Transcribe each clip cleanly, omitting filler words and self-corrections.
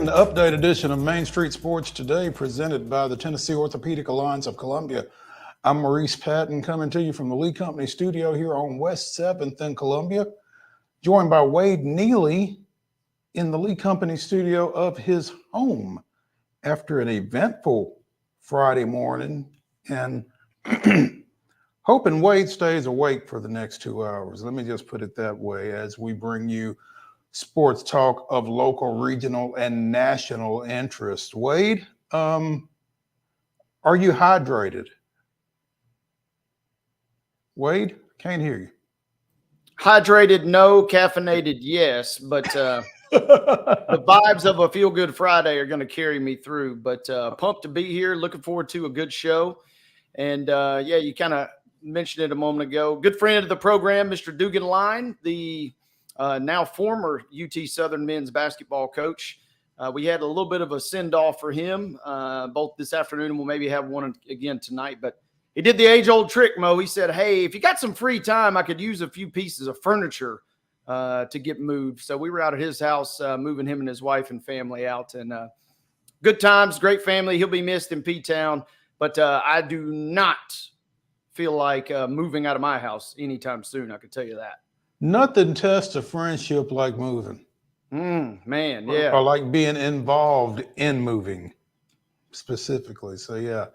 an update edition of Main Street Sports Today, presented by the Tennessee Orthopedic Alliance of Columbia. I'm Maurice Patton, coming to you from the Lee Company studio here on West 7th in Columbia, joined by Wade Neely in the Lee Company studio of his home after an eventful Friday morning, and hoping Wade stays awake for the next 2 hours. Let me just put it that way as we bring you sports talk of local, regional, and national interest. Wade, are you hydrated? Wade, can't hear you. Hydrated, no. Caffeinated, yes. But the vibes of a Feel Good Friday are going to carry me through. But pumped to be here. Looking forward to a good show. And, yeah, you kind of mentioned it a moment ago. Good friend of the program, Mr. Dugan Line, the now former UT Southern men's basketball coach. We had a little bit of a send-off for him both this afternoon, and we'll maybe have one again tonight. But he did the age-old trick, Mo. He said, hey, if you got some free time, I could use a few pieces of furniture to get moved. So we were out at his house moving him and his wife and family out. And good times, great family. He'll be missed in P-Town. But I do not feel like moving out of my house anytime soon, I can tell you that. Nothing tests a friendship like moving. Man, yeah. Or like being involved in moving specifically. So, yeah,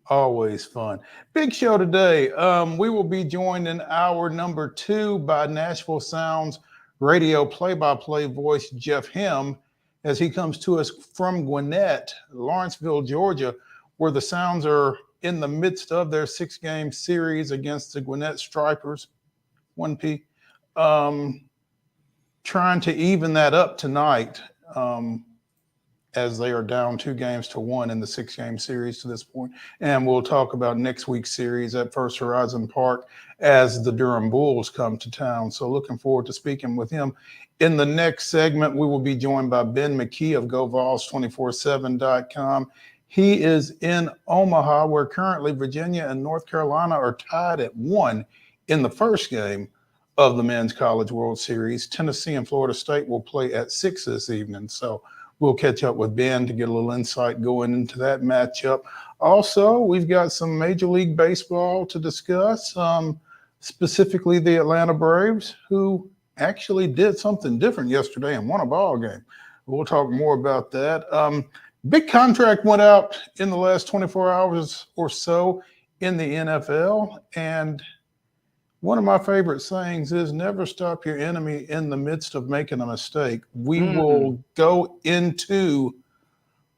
always fun. Big show today. We will be joined in hour number 2 by Nashville Sounds radio play-by-play voice Jeff Hem as he comes to us from Gwinnett, Lawrenceville, Georgia, where the Sounds are in the midst of their 6-game series against the Gwinnett Stripers, 1P. Trying to even that up tonight as they are down 2-1 in the 6-game series to this point. And we'll talk about next week's series at First Horizon Park as the Durham Bulls come to town. So looking forward to speaking with him. In the next segment, we will be joined by Ben McKee of GoVols247.com. He is in Omaha, where currently Virginia and North Carolina are tied at 1 in the first game of the Men's College World Series. Tennessee and Florida State will play at 6 this evening. So we'll catch up with Ben to get a little insight going into that matchup. Also, we've got some Major League Baseball to discuss, specifically the Atlanta Braves, who actually did something different yesterday and won a ball game. We'll talk more about that. Big contract went out in the last 24 hours or so in the NFL, and one of my favorite sayings is never stop your enemy in the midst of making a mistake. We will go into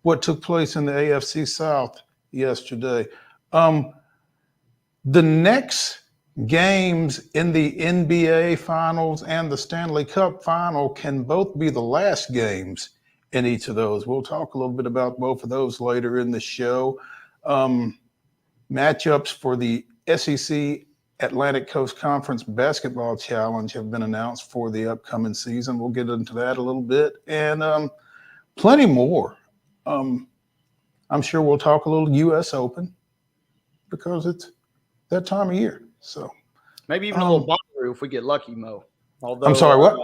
what took place in the AFC South yesterday. The next games in the NBA Finals and the Stanley Cup Final can both be the last games in each of those. We'll talk a little bit about both of those later in the show. Matchups for the SEC Atlantic Coast Conference Basketball Challenge have been announced for the upcoming season. We'll get into that a little bit and plenty more. I'm sure we'll talk a little U.S. Open because it's that time of year. So maybe even a little Bonnaroo if we get lucky, Mo. Although, I'm sorry, what?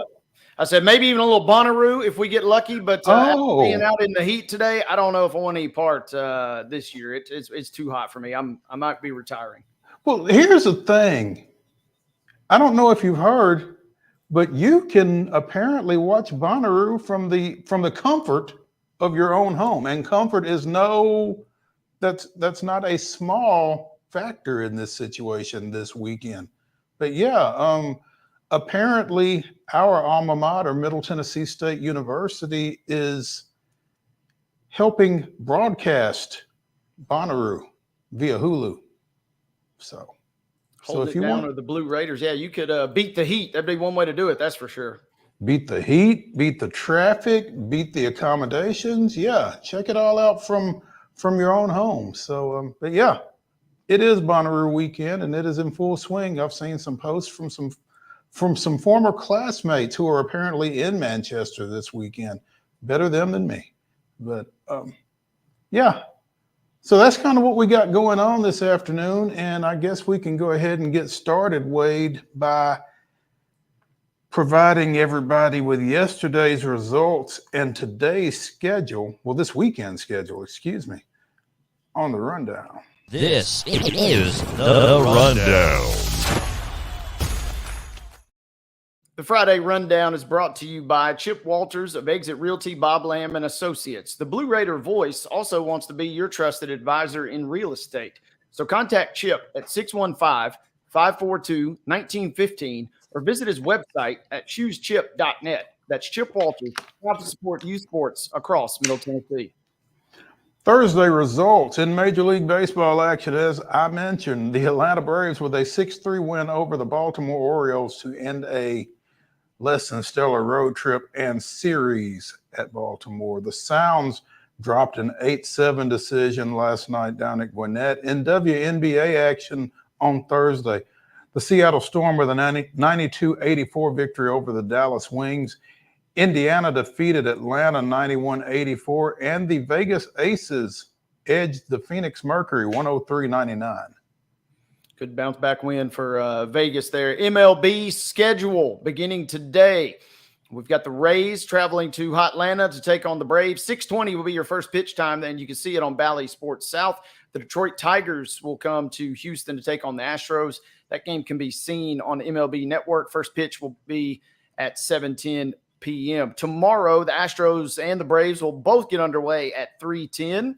I said maybe even a little Bonnaroo if we get lucky, but being out in the heat today, I don't know if I want any part this year. It's too hot for me. I might be retiring. Well, here's the thing. I don't know if you've heard, but you can apparently watch Bonnaroo from the comfort of your own home. And comfort is that's not a small factor in this situation this weekend. But yeah, apparently our alma mater, Middle Tennessee State University, is helping broadcast Bonnaroo via Hulu. So if you want, or the Blue Raiders, yeah, you could beat the heat. That'd be one way to do it. That's for sure. Beat the heat, beat the traffic, beat the accommodations. Yeah, check it all out from your own home. So, but yeah, it is Bonnaroo weekend and it is in full swing. I've seen some posts from some former classmates who are apparently in Manchester this weekend. Better them than me, but yeah. So that's kind of what we got going on this afternoon, and I guess we can go ahead and get started, Wade, by providing everybody with yesterday's results and today's schedule, well, this weekend's schedule, excuse me, on the rundown. This is the Rundown. The Friday Rundown is brought to you by Chip Walters of Exit Realty, Bob Lamb and Associates. The Blue Raider Voice also wants to be your trusted advisor in real estate. So contact Chip at 615-542-1915 or visit his website at chooseChip.net. That's Chip Walters, proud to support youth sports across Middle Tennessee. Thursday results in Major League Baseball action. As I mentioned, the Atlanta Braves with a 6-3 win over the Baltimore Orioles to end a less than stellar road trip and series at Baltimore. The Sounds dropped an 8-7 decision last night down at Gwinnett. In WNBA action on Thursday, the Seattle Storm with a 92-84 victory over the Dallas Wings. Indiana defeated Atlanta 91-84, and the Vegas Aces edged the Phoenix Mercury 103-99. Good bounce back win for Vegas there. MLB schedule beginning today. We've got the Rays traveling to Atlanta to take on the Braves. 6:20 will be your first pitch time. Then you can see it on Bally Sports South. The Detroit Tigers will come to Houston to take on the Astros. That game can be seen on MLB Network. First pitch will be at 7:10 p.m. Tomorrow, the Astros and the Braves will both get underway at 3:10.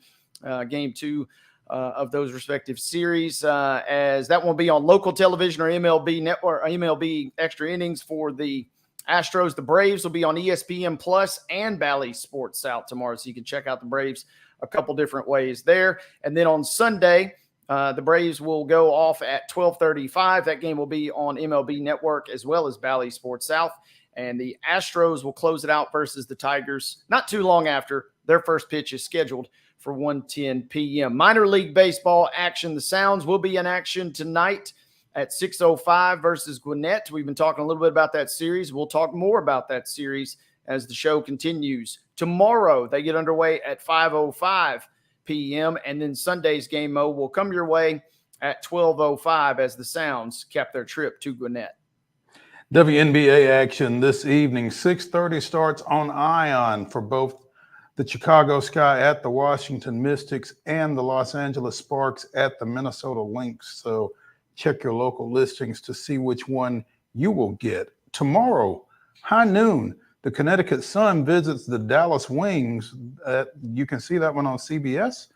Game two of those respective series, as that will be on local television or MLB Network, or MLB Extra Innings for the Astros. The Braves will be on ESPN Plus and Bally Sports South tomorrow, so you can check out the Braves a couple different ways there. And then on Sunday, the Braves will go off at 12:35. That game will be on MLB Network as well as Bally Sports South. And the Astros will close it out versus the Tigers not too long after their first pitch is scheduled for 1:10 p.m. Minor League Baseball action. The Sounds will be in action tonight at 6:05 versus Gwinnett. We've been talking a little bit about that series. We'll talk more about that series as the show continues. Tomorrow, they get underway at 5:05 p.m. And then Sunday's game mode will come your way at 12:05 as the Sounds cap their trip to Gwinnett. WNBA action this evening, 6:30 starts on Ion for both the Chicago Sky at the Washington Mystics and the Los Angeles Sparks at the Minnesota Lynx. So check your local listings to see which one you will get. Tomorrow, high noon, the Connecticut Sun visits the Dallas Wings. You can see that one on CBS.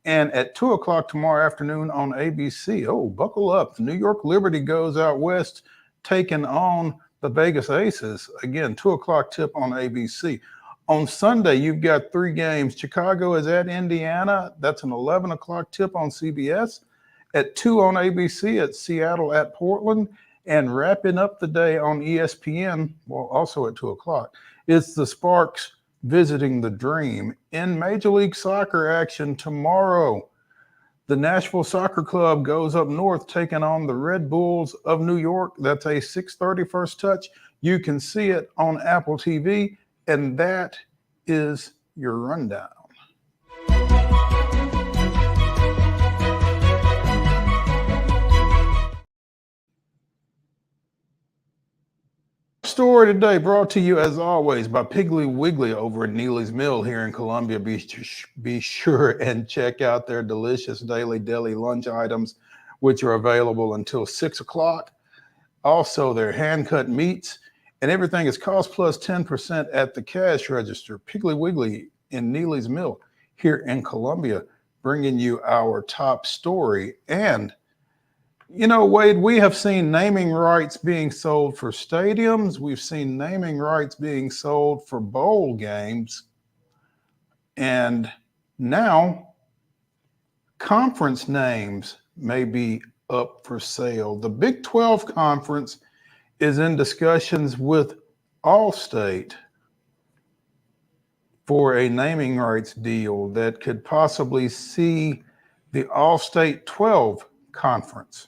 And at 2 o'clock tomorrow afternoon on ABC, buckle up. The New York Liberty goes out west, taking on the Vegas Aces. Again, 2 o'clock tip on ABC. On Sunday, you've got 3 games. Chicago is at Indiana. That's an 11 o'clock tip on CBS. At 2 on ABC, at Seattle at Portland. And wrapping up the day on ESPN, well, also at 2 o'clock, it's the Sparks visiting the Dream. In Major League Soccer action tomorrow, the Nashville Soccer Club goes up north, taking on the Red Bulls of New York. That's a 6:30 first touch. You can see it on Apple TV, and that is your rundown. Story today brought to you, as always, by Piggly Wiggly over at Neely's Mill here in Columbia. Be sure and check out their delicious daily deli lunch items, which are available until 6 o'clock. Also, their hand-cut meats, and everything is cost plus 10% at the cash register. Piggly Wiggly in Neely's Mill here in Columbia, bringing you our top story. And you know, Wade, we have seen naming rights being sold for stadiums. We've seen naming rights being sold for bowl games. And now conference names may be up for sale. The Big 12 Conference is in discussions with Allstate for a naming rights deal that could possibly see the Allstate 12 Conference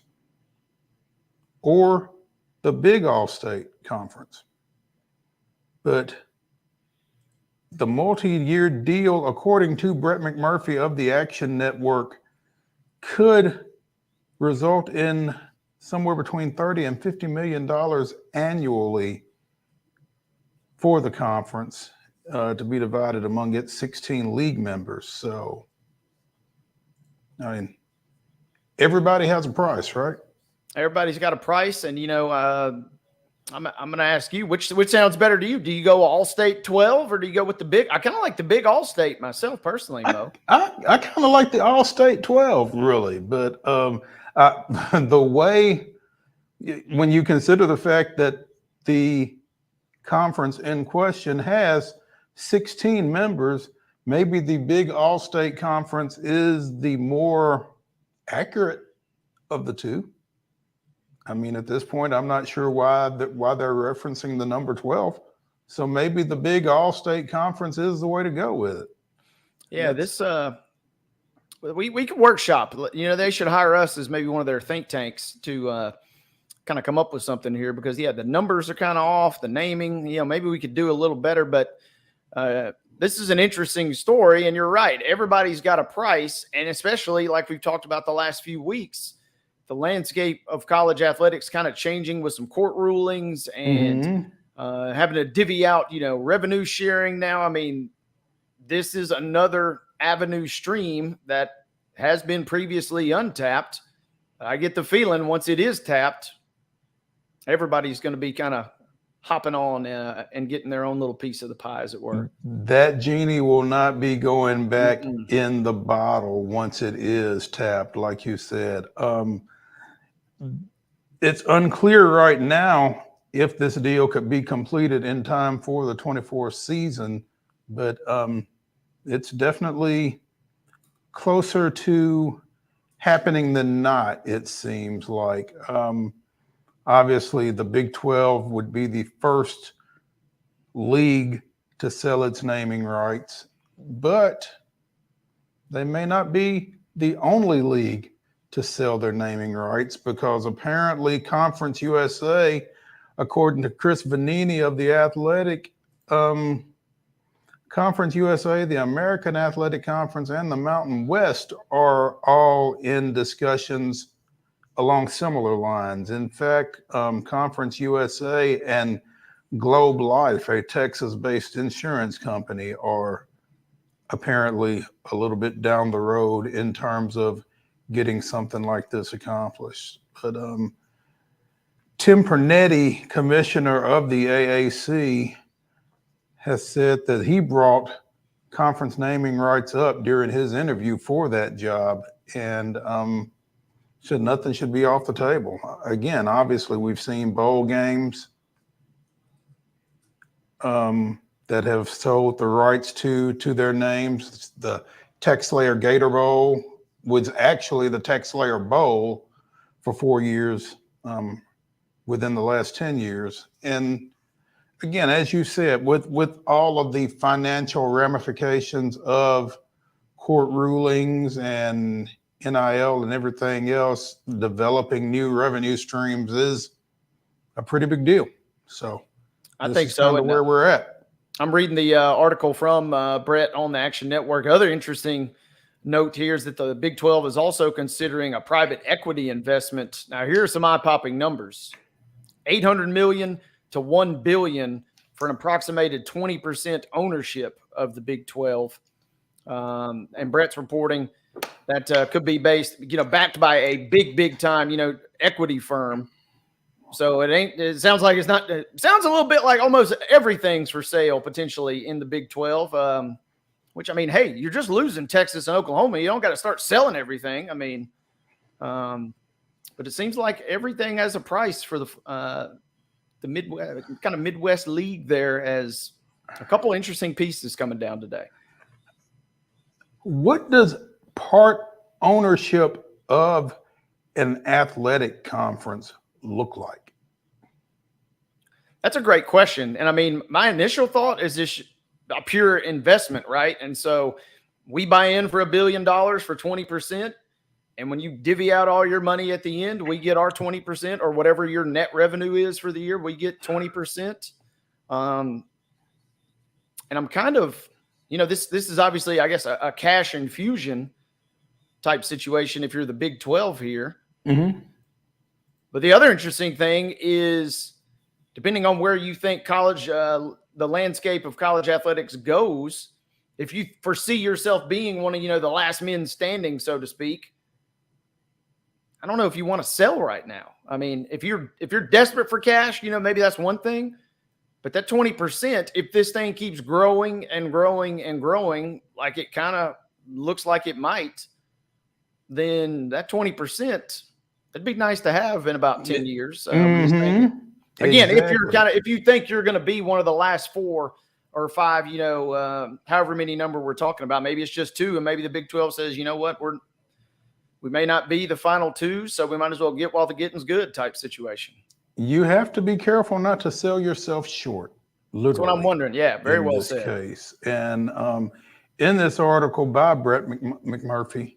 or the Big All-State Conference. But the multi-year deal, according to Brett McMurphy of the Action Network, could result in somewhere between $30 and $50 million annually for the conference to be divided among its 16 league members. So, I mean, everybody has a price, right? Everybody's got a price, and I'm going to ask you, which sounds better to you? Do you go All-State 12 or do you go with the big? I kind of like the big All-State myself personally, Mo. I kind of like the All-State 12, really, but the way, when you consider the fact that the conference in question has 16 members, maybe the big All-State conference is the more accurate of the two. I mean, at this point, I'm not sure why they're referencing the number 12. So maybe the big All-State conference is the way to go with it. Yeah, we can workshop. They should hire us as maybe one of their think tanks to kind of come up with something here, because the numbers are kind of off, the naming, maybe we could do a little better, but this is an interesting story, and you're right. Everybody's got a price, and especially like we've talked about the last few weeks, the landscape of college athletics kind of changing with some court rulings and having to divvy out, revenue sharing now. I mean, this is another avenue stream that has been previously untapped. I get the feeling once it is tapped, everybody's going to be kind of hopping on and getting their own little piece of the pie, as it were. That genie will not be going back in the bottle once it is tapped, like you said. It's unclear right now if this deal could be completed in time for the 24 season, but it's definitely closer to happening than not, it seems like. Obviously, the Big 12 would be the first league to sell its naming rights, but they may not be the only league to sell their naming rights, because apparently Conference USA, according to Chris Vanini of The Athletic, Conference USA, the American Athletic Conference, and the Mountain West are all in discussions along similar lines. In fact, Conference USA and Globe Life, a Texas-based insurance company, are apparently a little bit down the road in terms of getting something like this accomplished. But Tim Pernetti, commissioner of the AAC, has said that he brought conference naming rights up during his interview for that job, and said nothing should be off the table. Again, obviously, we've seen bowl games that have sold the rights to their names. The TextLayer Gator Bowl was actually the TextLayer Bowl for 4 years within the last 10 years. And again, as you said, with all of the financial ramifications of court rulings and NIL and everything else, developing new revenue streams is a pretty big deal. So I think so. And where we're at. I'm reading the article from Brett on the Action Network. Other interesting note here is that the Big 12 is also considering a private equity investment. Now, here are some eye-popping numbers: $800 million to $1 billion for an approximated 20% ownership of the Big 12. And Brett's reporting that could be backed by a big time, equity firm. So it sounds like it sounds a little bit like almost everything's for sale potentially in the Big 12. Which, I mean, hey, you're just losing Texas and Oklahoma. You don't got to start selling everything. I mean, but it seems like everything has a price for the Midwest, kind of Midwest League there, as a couple interesting pieces coming down today. What does part ownership of an athletic conference look like? That's a great question. And I mean, my initial thought is this a pure investment, right? And so we buy in for $1 billion for 20%. And when you divvy out all your money at the end, we get our 20%, or whatever your net revenue is for the year, we get 20%. And I'm kind of, this is obviously, I guess, a cash infusion type situation if you're the Big 12 here. Mm-hmm. But the other interesting thing is, depending on where you think college the landscape of college athletics goes, if you foresee yourself being one of, the last men standing, so to speak, I don't know if you want to sell right now. I mean, if you're desperate for cash, maybe that's one thing. But that 20%, if this thing keeps growing and growing and growing, like it kind of looks like it might, then that 20%, it'd be nice to have in about 10 years. Again, Exactly. if you think you're going to be one of the last 4 or 5, however many number we're talking about, maybe it's just 2, and maybe the Big 12 says, you know what, we may not be the final 2, so we might as well get while the getting's good type situation. You have to be careful not to sell yourself short. Literally. That's what I'm wondering. Yeah, very well said. In this case. And in this article by Brett McMurphy,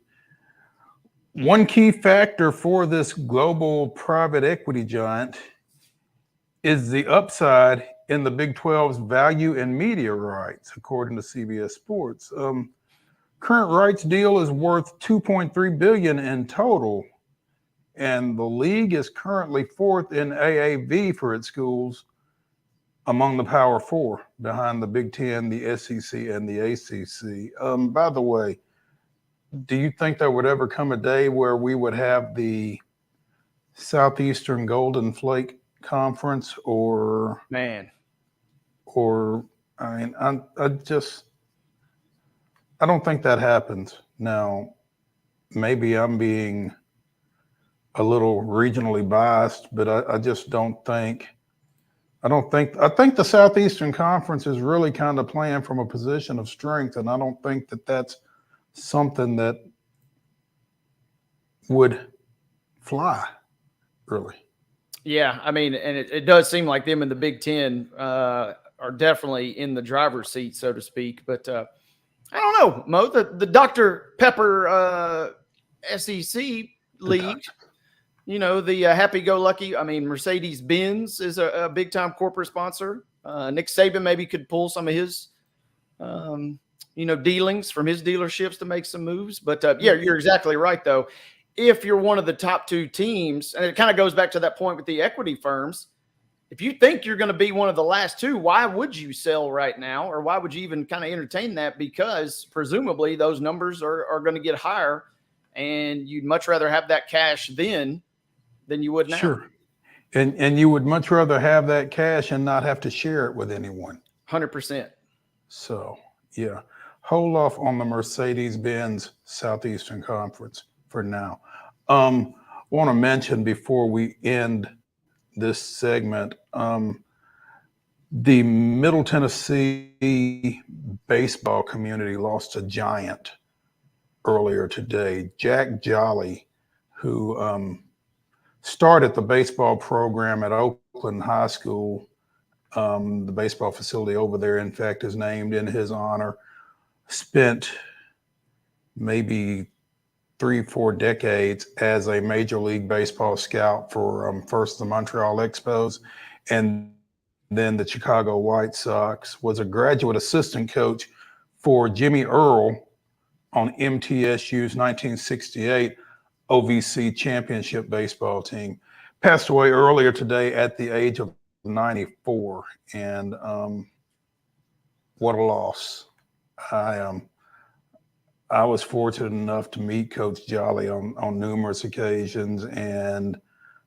one key factor for this global private equity giant is the upside in the Big 12's value and media rights, according to CBS Sports. Current rights deal is worth $2.3 billion in total, and the league is currently 4th in AAV for its schools among the Power 4, behind the Big 10, the SEC, and the ACC. By the way, do you think there would ever come a day where we would have the Southeastern Golden Flake Conference, or man? Or I mean, I don't think that happens. Now, maybe I'm being a little regionally biased, but I just don't think. I think the Southeastern Conference is really kind of playing from a position of strength, and I don't think that that's something that would fly, really. Yeah, I mean, and it does seem like them in the Big 10 are definitely in the driver's seat, so to speak. But I don't know, Mo, the Dr. Pepper SEC league, the happy-go-lucky. I mean, Mercedes-Benz is a big-time corporate sponsor. Nick Saban maybe could pull some of his, dealings from his dealerships to make some moves. But, yeah, you're exactly right, though. If you're one of the top 2 teams, and it kind of goes back to that point with the equity firms, if you think you're going to be one of the last 2, why would you sell right now? Or why would you even kind of entertain that? Because presumably those numbers are going to get higher, and you'd much rather have that cash then than you would now. Sure. And you would much rather have that cash and not have to share it with anyone. 100%. So, yeah, hold off on the Mercedes-Benz Southeastern Conference for now. Want to mention before we end this segment, the Middle Tennessee baseball community lost a giant earlier today. Jack Jolly, who started the baseball program at Oakland High School. The baseball facility over there, in fact, is named in his honor. Spent maybe 3-4 decades as a Major League Baseball scout for first the Montreal Expos and then the Chicago White Sox. Was a graduate assistant coach for Jimmy Earle on MTSU's 1968 OVC championship baseball team. Passed away earlier today at the age of 94, and what a loss. I was fortunate enough to meet Coach Jolly on numerous occasions, and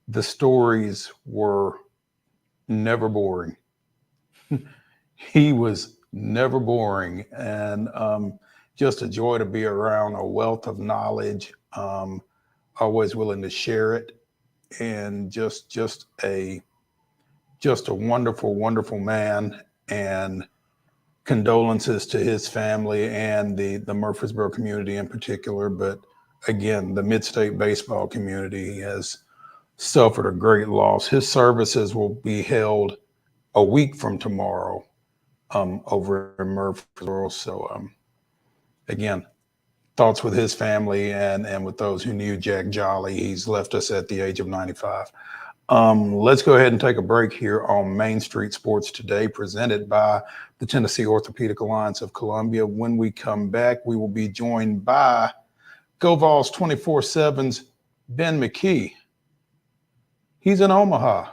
the stories were never boring. He was never boring, and just a joy to be around, a wealth of knowledge, always willing to share it, and just a wonderful, wonderful man. And condolences to his family and the Murfreesboro community in particular. But again, the mid-state baseball community has suffered a great loss. His services will be held a week from tomorrow over in Murfreesboro. So again, thoughts with his family and with those who knew Jack Jolly. He's left us at the age of 95. Let's go ahead and take a break here on Main Street Sports Today, presented by the Tennessee Orthopedic Alliance of Columbia. When we come back, we will be joined by GoVols 24/7's Ben McKee. He's in Omaha.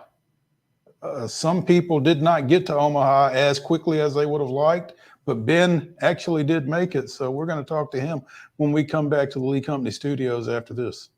Some people did not get to Omaha as quickly as they would have liked, but Ben actually did make it. So we're going to talk to him when we come back to the Lee Company studios after this.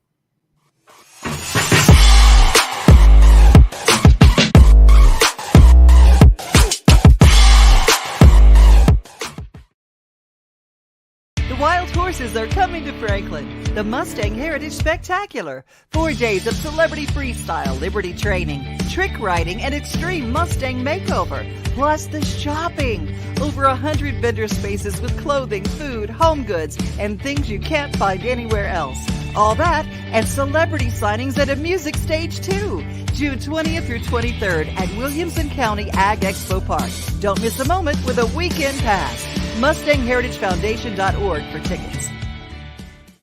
Wild horses are coming to Franklin. The Mustang Heritage Spectacular. 4 days of celebrity freestyle, liberty training, trick riding, and extreme Mustang makeover. Plus the shopping. Over 100 vendor spaces with clothing, food, home goods, and things you can't find anywhere else. All that and celebrity signings at a music stage too. June 20th through 23rd at Williamson County Ag Expo Park. Don't miss a moment with a weekend pass. MustangHeritageFoundation.org for tickets.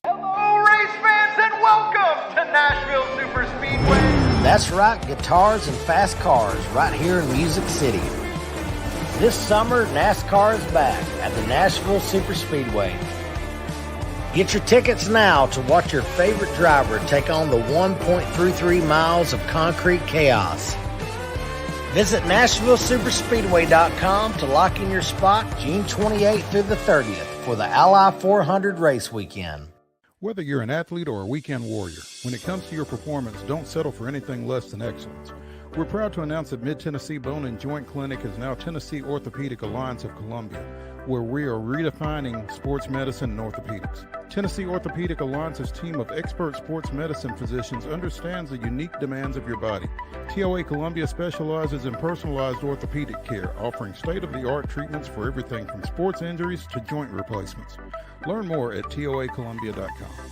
Hello, race fans, and welcome to Nashville Superspeedway. That's right, guitars and fast cars right here in Music City. This summer, NASCAR is back at the Nashville Superspeedway. Get your tickets now to watch your favorite driver take on the 1.33 miles of concrete chaos. Visit NashvilleSuperspeedway.com to lock in your spot June 28th through the 30th for the Ally 400 race weekend. Whether you're an athlete or a weekend warrior, when it comes to your performance, don't settle for anything less than excellence. We're proud to announce that Mid-Tennessee Bone and Joint Clinic is now Tennessee Orthopedic Alliance of Columbia, where we are redefining sports medicine and orthopedics. Tennessee Orthopedic Alliance's team of expert sports medicine physicians understands the unique demands of your body. TOA Columbia specializes in personalized orthopedic care, offering state-of-the-art treatments for everything from sports injuries to joint replacements. Learn more at toacolumbia.com.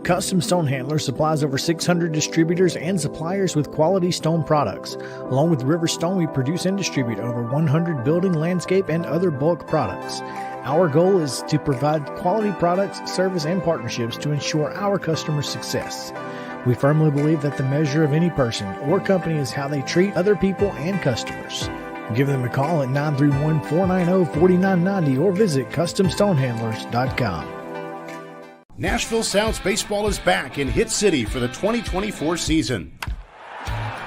Custom Stone Handler supplies over 600 distributors and suppliers with quality stone products. Along with River Stone, we produce and distribute over 100 building, landscape, and other bulk products. Our goal is to provide quality products, service, and partnerships to ensure our customers' success. We firmly believe that the measure of any person or company is how they treat other people and customers. Give them a call at 931-490-4990 or visit CustomStonehandlers.com. Nashville Sounds Baseball is back in Hit City for the 2024 season.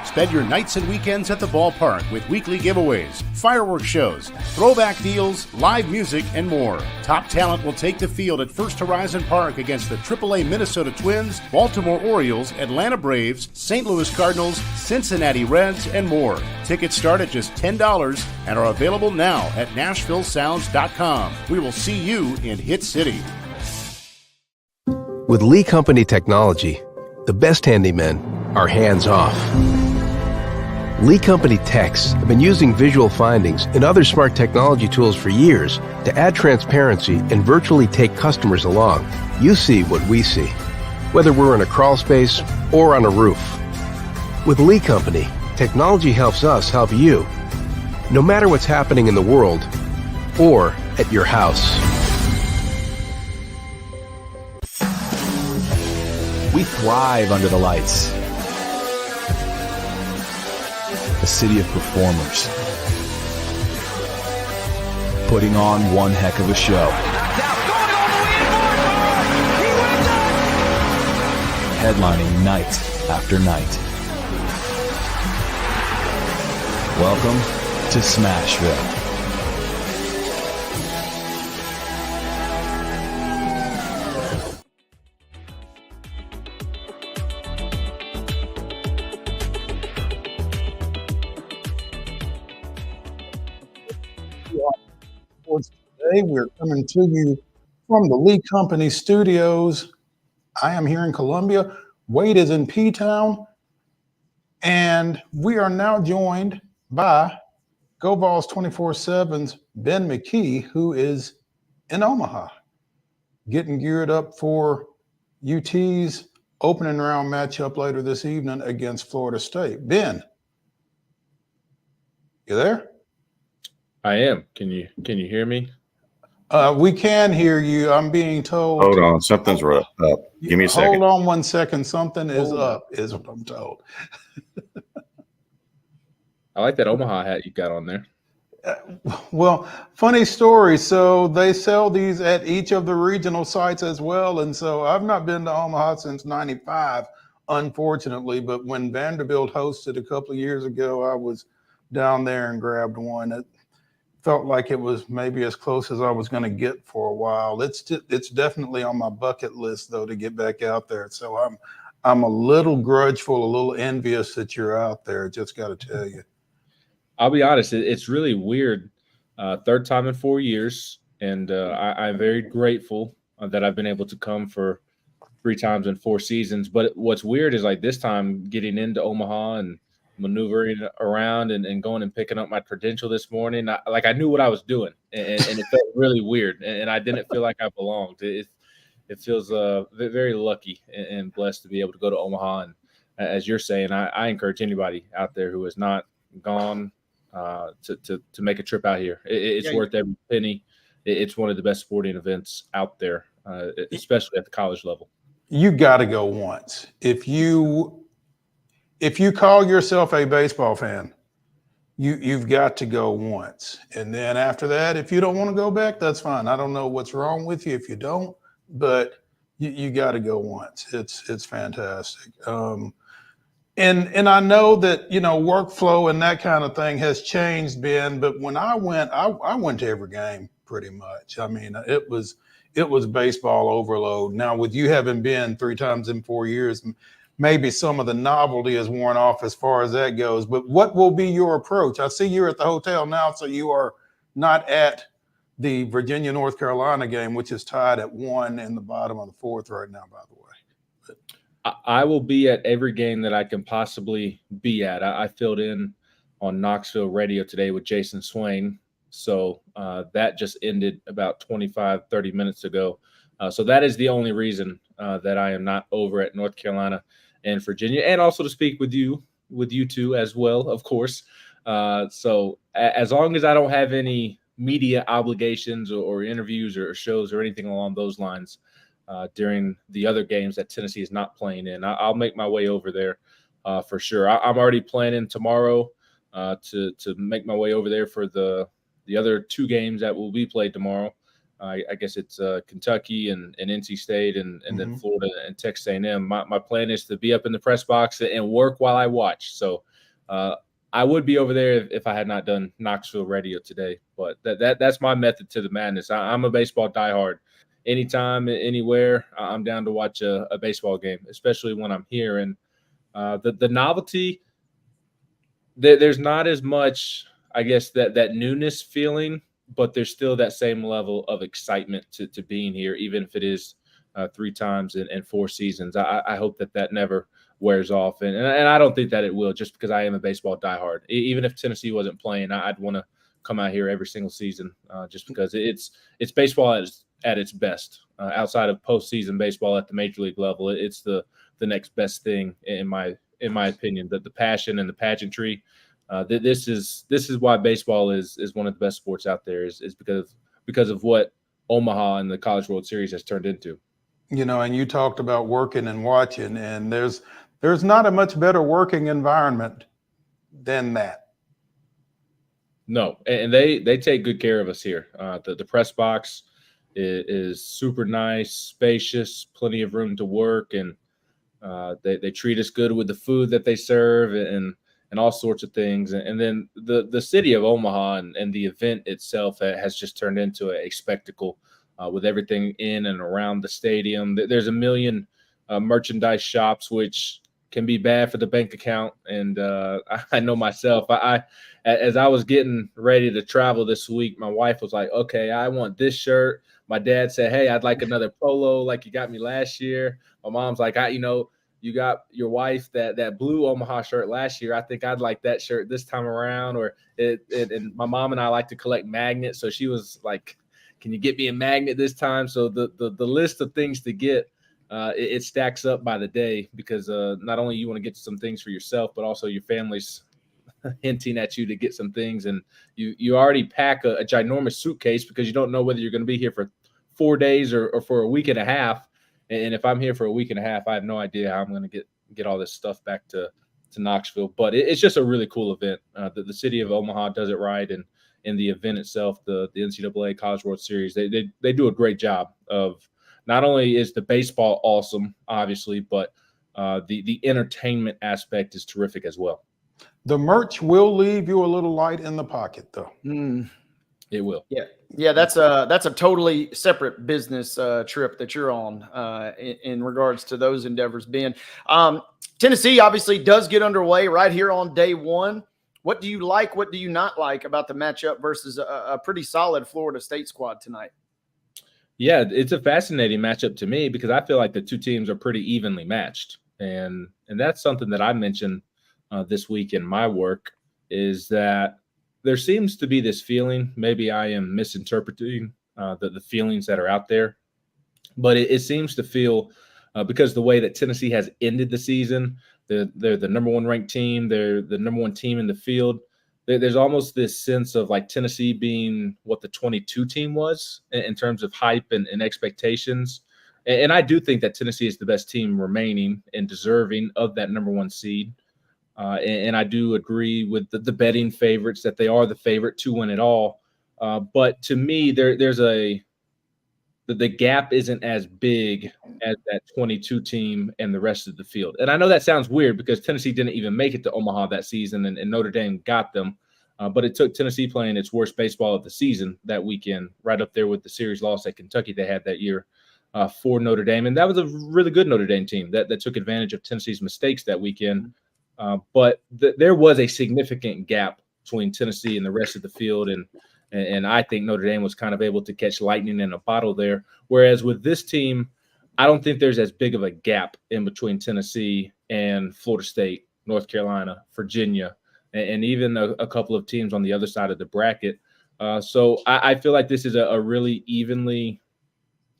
Spend your nights and weekends at the ballpark with weekly giveaways, fireworks shows, throwback deals, live music, and more. Top talent will take the field at First Horizon Park against the AAA Minnesota Twins, Baltimore Orioles, Atlanta Braves, St. Louis Cardinals, Cincinnati Reds, and more. Tickets start at just $10 and are available now at NashvilleSounds.com. We will see you in Hit City. With Lee Company technology, the best handymen are hands-off. Lee Company techs have been using visual findings and other smart technology tools for years to add transparency and virtually take customers along. You see what we see, whether we're in a crawl space or on a roof. With Lee Company, technology helps us help you, no matter what's happening in the world or at your house. We thrive under the lights. A city of performers. Putting on one heck of a show. Headlining night after night. Welcome to Smashville. Today we're coming to you from the Lee Company studios. I am here in Columbia. Wade is in P-Town. And we are now joined by Go Vols 24/7's Ben McKee, who is in Omaha, getting geared up for UT's opening round matchup later this evening against Florida State. Ben, you there? I am. Can you hear me? We can hear you. I'm being told. Hold on, something's up. Give me a second. Hold on 1 second. Something is up, is what I'm told. I like that Omaha hat you got on there. Well, funny story. So they sell these at each of the regional sites as well. And so I've not been to Omaha since '95 unfortunately. But when Vanderbilt hosted a couple of years ago, I was down there and grabbed one. It felt like it was maybe as close as I was going to get for a while. It's definitely on my bucket list though to get back out there. So I'm a little grudgeful, a little envious that you're out there. Just got to tell you. I'll be honest, it's really weird. Third time in 4 years, and I'm very grateful that I've been able to come for 3 times in 4 seasons. But what's weird is like this time getting into Omaha and maneuvering around and going and picking up my credential this morning. I knew what I was doing, and it felt really weird, and I didn't feel like I belonged. It feels very lucky and blessed to be able to go to Omaha. And as you're saying, I encourage anybody out there who has not gone to make a trip out here. It's worth every penny. It's one of the best sporting events out there, especially at the college level. You got to go once. If you call yourself a baseball fan, you've got to go once. And then after that, if you don't want to go back, that's fine. I don't know what's wrong with you if you don't, but you got to go once. It's fantastic. And I know that, workflow and that kind of thing has changed, Ben, but when I went to every game pretty much. I mean, it was baseball overload. Now, with you having been 3 times in 4 years, maybe some of the novelty has worn off as far as that goes. But what will be your approach? I see you're at the hotel now, so you are not at the Virginia-North Carolina game, which is tied at 1 in the bottom of the 4th right now, by the way. I will be at every game that I can possibly be at. I filled in on Knoxville radio today with Jason Swain. So that just ended about 25-30 minutes ago. So that is the only reason that I am not over at North Carolina and Virginia, and also to speak with you two as well, of course. So as long as I don't have any media obligations or interviews or shows or anything along those lines during the other games that Tennessee is not playing in, I'll make my way over there for sure. I'm already planning tomorrow to make my way over there for the other 2 games that will be played tomorrow. I guess it's Kentucky and NC State and then Florida and Texas A&M. My plan is to be up in the press box and work while I watch. So I would be over there if I had not done Knoxville radio today. But that's my method to the madness. I'm a baseball diehard. Anytime, anywhere, I'm down to watch a baseball game, especially when I'm here. And the novelty, there's not as much, I guess, that newness feeling, but there's still that same level of excitement to being here, even if it is 3 times in 4 seasons. I hope that never wears off. And I don't think that it will, just because I am a baseball diehard. Even if Tennessee wasn't playing, I'd want to come out here every single season just because it's baseball at its best. Outside of postseason baseball at the major league level, it's the next best thing in my opinion. The passion and the pageantry. This is why baseball is one of the best sports out there is because of what Omaha and the College World Series has turned into. And you talked about working and watching, and there's not a much better working environment than that. No, and they take good care of us here. The press box is super nice, spacious, plenty of room to work, and they treat us good with the food that they serve and all sorts of things. And then the city of Omaha and the event itself has just turned into a spectacle with everything in and around the stadium. There's a million merchandise shops, which can be bad for the bank account. And I know myself, as I was getting ready to travel this week, my wife was like, okay, I want this shirt. My dad said, hey, I'd like another polo like you got me last year. My mom's like, you got your wife that blue Omaha shirt last year. I think I'd like that shirt this time around. And my mom and I like to collect magnets. So she was like, can you get me a magnet this time? So the list of things to get, it stacks up by the day because not only you want to get some things for yourself, but also your family's hinting at you to get some things. And you already pack a ginormous suitcase because you don't know whether you're going to be here for 4 days or for a week and a half. And if I'm here for a week and a half, I have no idea how I'm going to get all this stuff back to Knoxville. But it's just a really cool event. The city of Omaha does it right. And in the event itself, the NCAA College World Series, they do a great job of not only is the baseball awesome, obviously, but the entertainment aspect is terrific as well. The merch will leave you a little light in the pocket, though. It will. Yeah. That's a totally separate business trip that you're on in regards to those endeavors, Ben. Tennessee obviously does get underway right here on day one. What do you like? What do you not like about the matchup versus a pretty solid Florida State squad tonight? Yeah, it's a fascinating matchup to me because I feel like the two teams are pretty evenly matched. And that's something that I mentioned this week in my work, is that there seems to be this feeling, maybe I am misinterpreting the feelings that are out there, but it seems to feel because the way that Tennessee has ended the season, they're the number one ranked team, they're the number one team in the field. There's almost this sense of like Tennessee being what the 22 team was in terms of hype and expectations. And I do think that Tennessee is the best team remaining and deserving of that number one seed. And I do agree with the betting favorites that they are the favorite to win it all. But to me, there's the gap isn't as big as that 22 team and the rest of the field. And I know that sounds weird because Tennessee didn't even make it to Omaha that season, and Notre Dame got them. But it took Tennessee playing its worst baseball of the season that weekend, right up there with the series loss at Kentucky they had that year for Notre Dame. And that was a really good Notre Dame team that took advantage of Tennessee's mistakes that weekend. But there was a significant gap between Tennessee and the rest of the field, and I think Notre Dame was kind of able to catch lightning in a bottle there. Whereas with this team, I don't think there's as big of a gap in between Tennessee and Florida State, North Carolina, Virginia, and even a couple of teams on the other side of the bracket. So I feel like this is a really evenly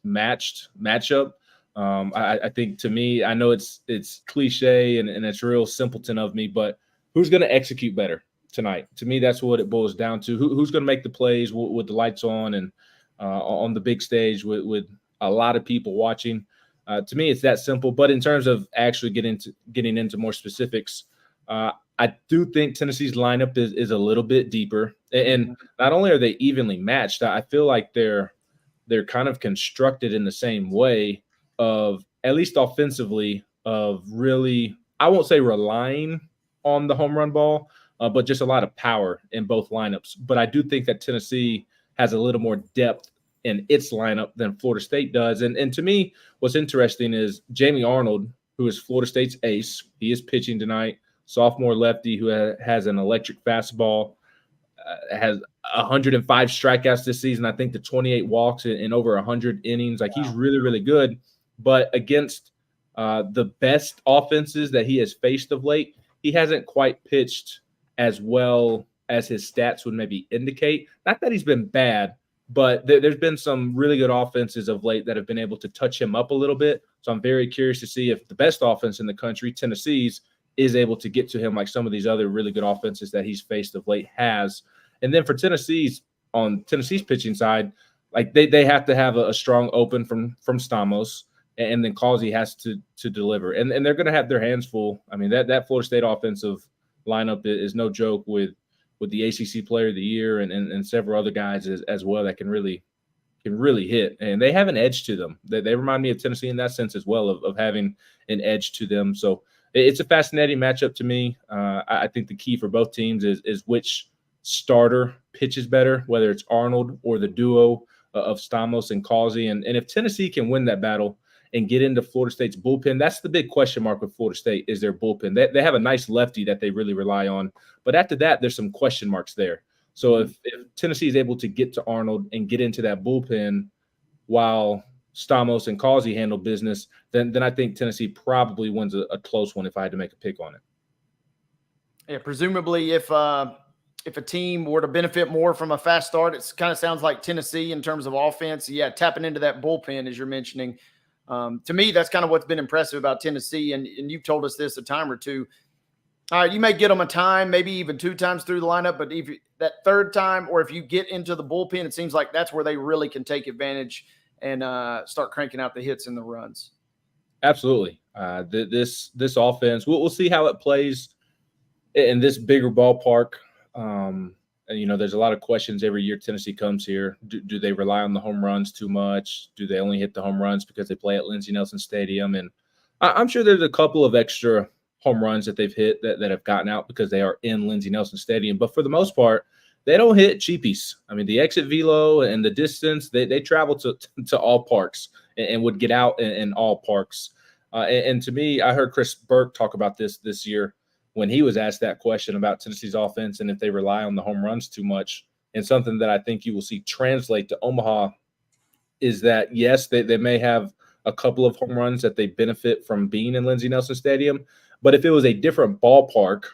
matched matchup. I think, to me, I know it's cliche and it's real simpleton of me, but who's going to execute better tonight? To me, that's what it boils down to. Who's going to make the plays with the lights on and on the big stage with a lot of people watching? To me, it's that simple. But in terms of actually getting into more specifics, I do think Tennessee's lineup is a little bit deeper. And not only are they evenly matched, I feel like they're kind of constructed in the same way of, at least offensively, of really, I won't say relying on the home run ball, but just a lot of power in both lineups. But I do think that Tennessee has a little more depth in its lineup than Florida State does. And to me, what's interesting is Jamie Arnold, who is Florida State's ace. He is pitching tonight, sophomore lefty who has an electric fastball, has 105 strikeouts this season. I think the 28 walks in over 100 innings. Like, he's really, really good. But against the best offenses that he has faced of late, he hasn't quite pitched as well as his stats would maybe indicate. Not that he's been bad, but there's been some really good offenses of late that have been able to touch him up a little bit. So I'm very curious to see if the best offense in the country, Tennessee's, is able to get to him like some of these other really good offenses that he's faced of late has. And then for Tennessee's pitching side, like they have to have a strong open from Stamos, and then Causey has to deliver. And they're going to have their hands full. I mean, that Florida State offensive lineup is no joke with the ACC Player of the Year and several other guys as well that can really hit. And they have an edge to them. They remind me of Tennessee in that sense as well, of having an edge to them. So it's a fascinating matchup to me. I think the key for both teams is which starter pitches better, whether it's Arnold or the duo of Stamos and Causey. And if Tennessee can win that battle and get into Florida State's bullpen, that's the big question mark with Florida State, is their bullpen. They have a nice lefty that they really rely on. But after that, there's some question marks there. So if Tennessee is able to get to Arnold and get into that bullpen while Stamos and Causey handle business, then I think Tennessee probably wins a close one if I had to make a pick on it. Yeah, presumably if a team were to benefit more from a fast start, it kind of sounds like Tennessee in terms of offense. Yeah, tapping into that bullpen, as you're mentioning. To me, that's kind of what's been impressive about Tennessee, and you've told us this a time or two. All right, you may get them a time, maybe even two times through the lineup, but if that third time, or if you get into the bullpen, it seems like that's where they really can take advantage and start cranking out the hits and the runs. Absolutely. This offense, we'll see how it plays in this bigger ballpark. And, there's a lot of questions every year Tennessee comes here. Do they rely on the home runs too much? Do they only hit the home runs because they play at Lindsey Nelson Stadium? And I'm sure there's a couple of extra home runs that they've hit that have gotten out because they are in Lindsey Nelson Stadium. But for the most part, they don't hit cheapies. I mean, the exit velo and the distance, they travel to all parks and would get out in all parks. And to me, I heard Chris Burke talk about this year when he was asked that question about Tennessee's offense and if they rely on the home runs too much. And something that I think you will see translate to Omaha is that, yes, they may have a couple of home runs that they benefit from being in Lindsey Nelson Stadium. But if it was a different ballpark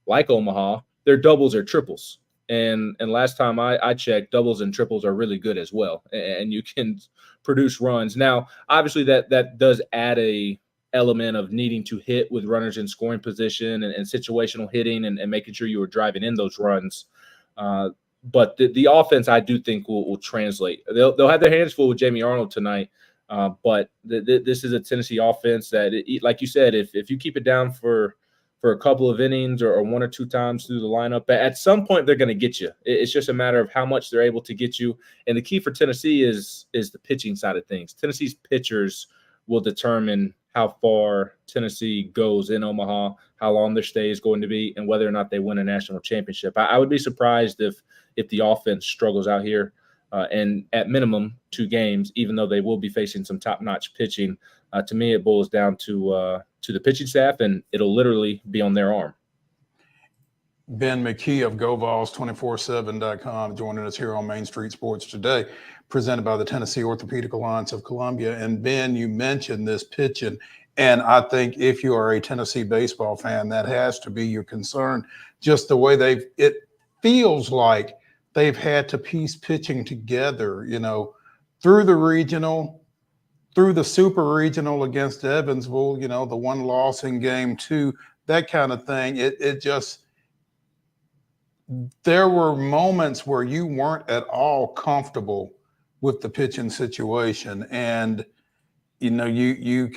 like Omaha, their doubles are triples. And last time I checked, doubles and triples are really good as well. And you can produce runs. Now, obviously, that does add a element of needing to hit with runners in scoring position and situational hitting and making sure you are driving in those runs. But the offense, I do think, will translate. They'll have their hands full with Jamie Arnold tonight. But this is a Tennessee offense that, like you said, if you keep it down for a couple of innings or one or two times through the lineup, at some point they're going to get you. It's just a matter of how much they're able to get you. And the key for Tennessee is the pitching side of things. Tennessee's pitchers will determine how far Tennessee goes in Omaha, how long their stay is going to be, and whether or not they win a national championship. I would be surprised if the offense struggles out here. And at minimum 2 games, even though they will be facing some top-notch pitching. To me, it boils down to the pitching staff, and it'll literally be on their arm. Ben McKee of GoVols247.com joining us here on Main Street Sports today, presented by the Tennessee Orthopedic Alliance of Columbia. And Ben, you mentioned this pitching, and I think if you are a Tennessee baseball fan, that has to be your concern. Just the way it feels like they've had to piece pitching together, through the regional, through the super regional against Evansville, the one loss in game 2, that kind of thing. There were moments where you weren't at all comfortable with the pitching situation. And, you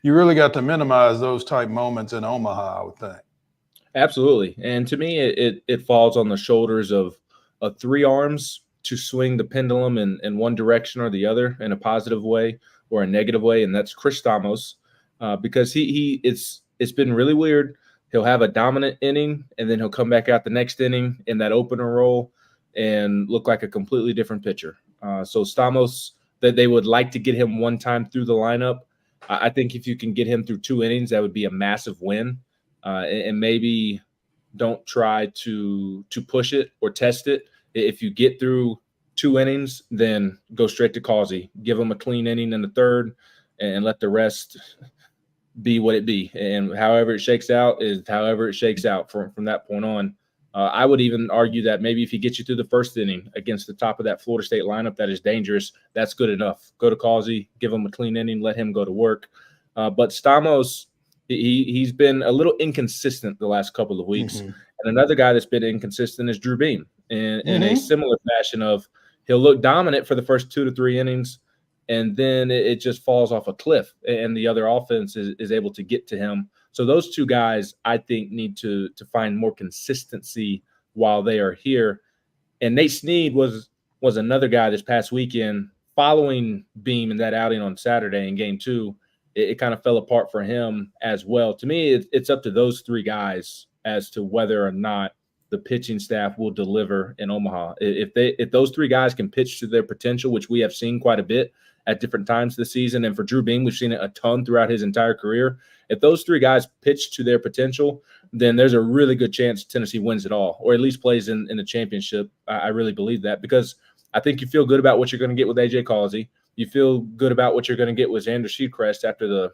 really got to minimize those type moments in Omaha, I would think. Absolutely. And to me, it falls on the shoulders of 3 arms to swing the pendulum in one direction or the other in a positive way or a negative way. And that's Chris Stamos, because it's been really weird. He'll have a dominant inning and then he'll come back out the next inning in that opener role and look like a completely different pitcher. So Stamos, that they would like to get him one time through the lineup. I think if you can get him through 2 innings, that would be a massive win. And maybe don't try to push it or test it. If you get through 2 innings, then go straight to Causey. Give him a clean inning in the 3rd and let the rest be what it be. And however it shakes out is however it shakes out from that point on. I would even argue that maybe if he gets you through the 1st inning against the top of that Florida State lineup that is dangerous, that's good enough. Go to Causey, give him a clean inning, let him go to work. But Stamos, he's been a little inconsistent the last couple of weeks. Mm-hmm. And another guy that's been inconsistent is Drew Beam in a similar fashion of he'll look dominant for the first 2 to 3 innings, and then it just falls off a cliff, and the other offense is able to get to him. So those 2 guys, I think, need to find more consistency while they are here. And Nate Snead was another guy this past weekend following Beam in that outing on Saturday in game 2. It kind of fell apart for him as well. To me, it's up to those 3 guys as to whether or not the pitching staff will deliver in Omaha. If those 3 guys can pitch to their potential, which we have seen quite a bit at different times this season, and for Drew Beam, we've seen it a ton throughout his entire career. If those 3 guys pitch to their potential, then there's a really good chance Tennessee wins it all, or at least plays in the championship. I really believe that, because I think you feel good about what you're going to get with A.J. Causey. You feel good about what you're going to get with Xander Seacrest after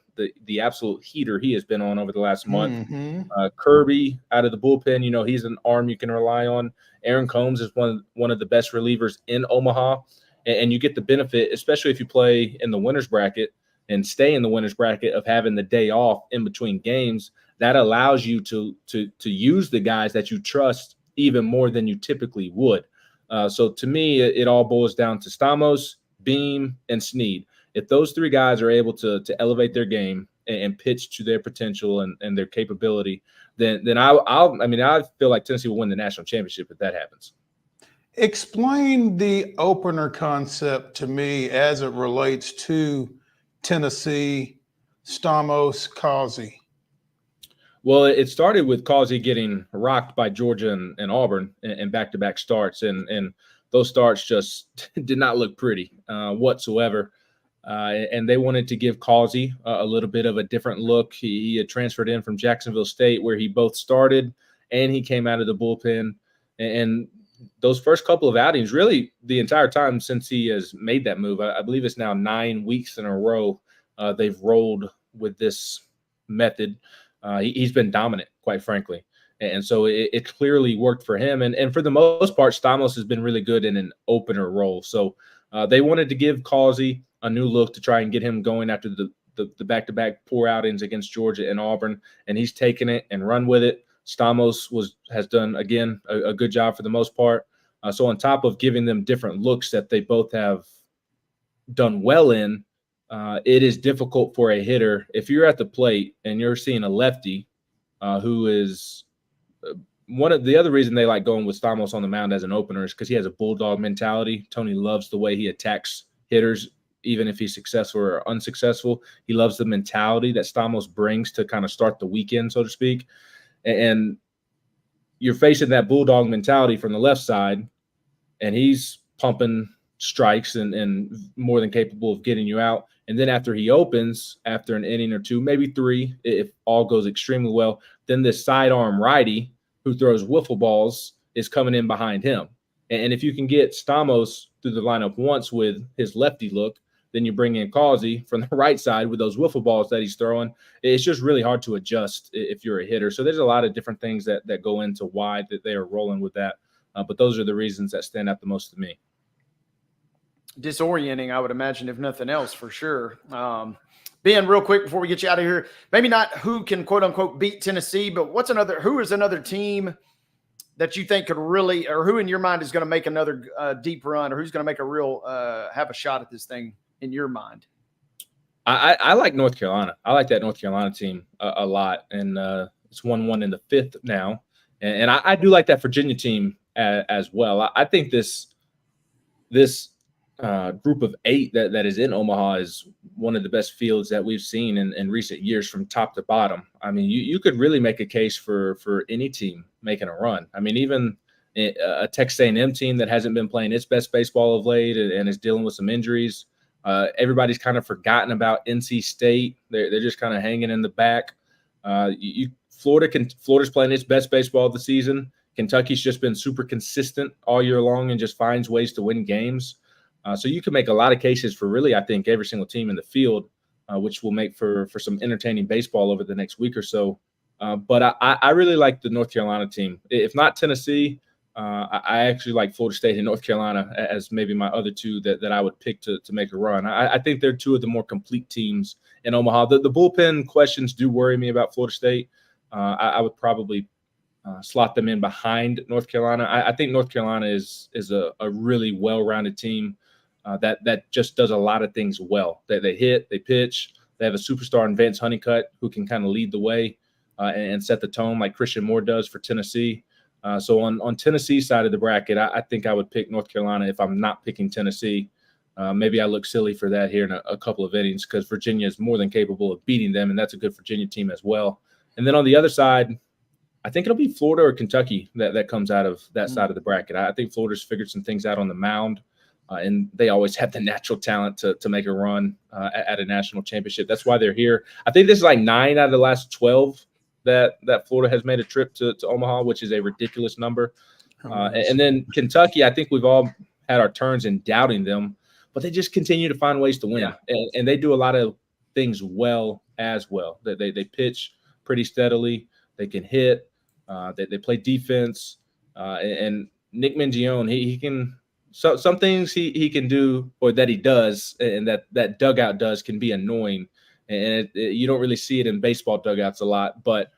the absolute heater he has been on over the last month. Mm-hmm. Kirby out of the bullpen, he's an arm you can rely on. Aaron Combs is one of the best relievers in Omaha, and you get the benefit, especially if you play in the winner's bracket and stay in the winner's bracket, of having the day off in between games. That allows you to use the guys that you trust even more than you typically would. So to me, it all boils down to Stamos, Beam, and Snead. If those 3 guys are able to elevate their game and pitch to their potential and their capability, then I feel like Tennessee will win the national championship if that happens. Explain the opener concept to me as it relates to Tennessee Stamos, Causey? Well, it started with Causey getting rocked by Georgia and Auburn in back-to-back starts, and those starts just did not look pretty whatsoever. And they wanted to give Causey a little bit of a different look. He had transferred in from Jacksonville State, where he both started and he came out of the bullpen. And those first couple of outings, really the entire time since he has made that move, I believe it's now 9 weeks in a row they've rolled with this method. He's been dominant, quite frankly. And so it clearly worked for him. And for the most part, Stamos has been really good in an opener role. So they wanted to give Causey a new look to try and get him going after the back-to-back poor outings against Georgia and Auburn. And he's taken it and run with it. Stamos has done, again, a good job for the most part. So on top of giving them different looks that they both have done well in, it is difficult for a hitter if you're at the plate and you're seeing a lefty who is one of the other reason they like going with Stamos on the mound as an opener is because he has a bulldog mentality. Tony loves the way he attacks hitters, even if he's successful or unsuccessful. He loves the mentality that Stamos brings to kind of start the weekend, so to speak. And you're facing that bulldog mentality from the left side, and he's pumping strikes and more than capable of getting you out. And then after he opens, after an inning or two, maybe 3, if all goes extremely well, then this sidearm righty who throws wiffle balls is coming in behind him. And if you can get Stamos through the lineup once with his lefty look, then you bring in Causey from the right side with those wiffle balls that he's throwing. It's just really hard to adjust if you're a hitter. So there's a lot of different things that go into why that they are rolling with that. But those are the reasons that stand out the most to me. Disorienting, I would imagine, if nothing else, for sure. Ben, real quick before we get you out of here, maybe not who can quote unquote beat Tennessee, but who is another team that you think could really, or who in your mind is going to make another deep run, or who's going to make a real have a shot at this thing in your mind? I like North Carolina. I like that North Carolina team a lot, and it's 1-1 in the 5th now, and I do like that Virginia team as well. I think this group of 8 that is in Omaha is one of the best fields that we've seen in recent years from top to bottom. I mean, you could really make a case for any team making a run. I mean, even a Texas A&M team that hasn't been playing its best baseball of late and is dealing with some injuries. Everybody's kind of forgotten about NC State. They're just kind of hanging in the back. Florida's playing its best baseball of the season. Kentucky's just been super consistent all year long and just finds ways to win games. So you can make a lot of cases for really, I think, every single team in the field, which will make for some entertaining baseball over the next week or so. But I really like the North Carolina team. If not Tennessee, I actually like Florida State and North Carolina as maybe my other two that I would pick to make a run. I think they're two of the more complete teams in Omaha. The bullpen questions do worry me about Florida State. I would probably slot them in behind North Carolina. I think North Carolina is a really well-rounded team that just does a lot of things well. They hit, they pitch. They have a superstar in Vance Honeycutt who can kind of lead the way and set the tone like Christian Moore does for Tennessee. So on Tennessee's side of the bracket, I think I would pick North Carolina if I'm not picking Tennessee. Maybe I look silly for that here in a couple of innings because Virginia is more than capable of beating them, and that's a good Virginia team as well. And then on the other side, I think it'll be Florida or Kentucky that comes out of that side of the bracket. I think Florida's figured some things out on the mound, and they always have the natural talent to make a run at a national championship. That's why they're here. I think this is like 9 out of the last 12 that Florida has made a trip to Omaha, which is a ridiculous number. And then Kentucky, I think we've all had our turns in doubting them, but they just continue to find ways to win. Yeah. And they do a lot of things well as well. They pitch pretty steadily. They can hit. They play defense. And Nick Mingione, he can some things he can do or that he does and that dugout does can be annoying. And you don't really see it in baseball dugouts a lot, but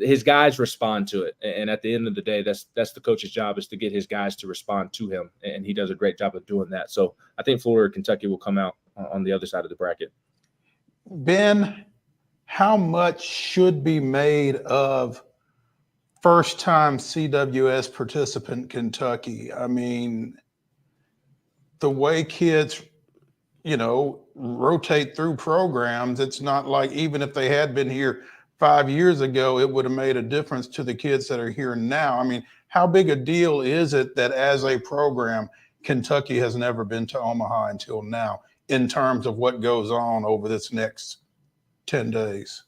his guys respond to it. And at the end of the day, that's the coach's job, is to get his guys to respond to him. And he does a great job of doing that. So I think Florida or Kentucky will come out on the other side of the bracket. Ben, how much should be made of first-time CWS participant Kentucky? I mean, the way kids rotate through programs. It's not like even if they had been here 5 years ago, it would have made a difference to the kids that are here now. I mean, how big a deal is it that as a program, Kentucky has never been to Omaha until now in terms of what goes on over this next 10 days?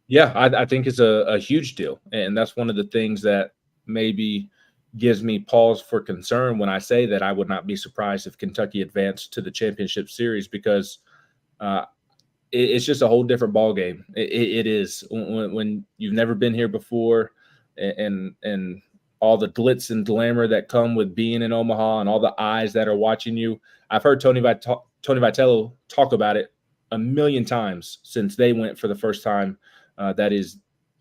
Yeah, I think it's a huge deal. And that's one of the things that maybe gives me pause for concern when I say that I would not be surprised if Kentucky advanced to the championship series, because it's just a whole different ball game. It is when you've never been here before, and all the glitz and glamour that come with being in Omaha and all the eyes that are watching you. I've heard Tony Vitello talk about it a million times since they went for the first time. That is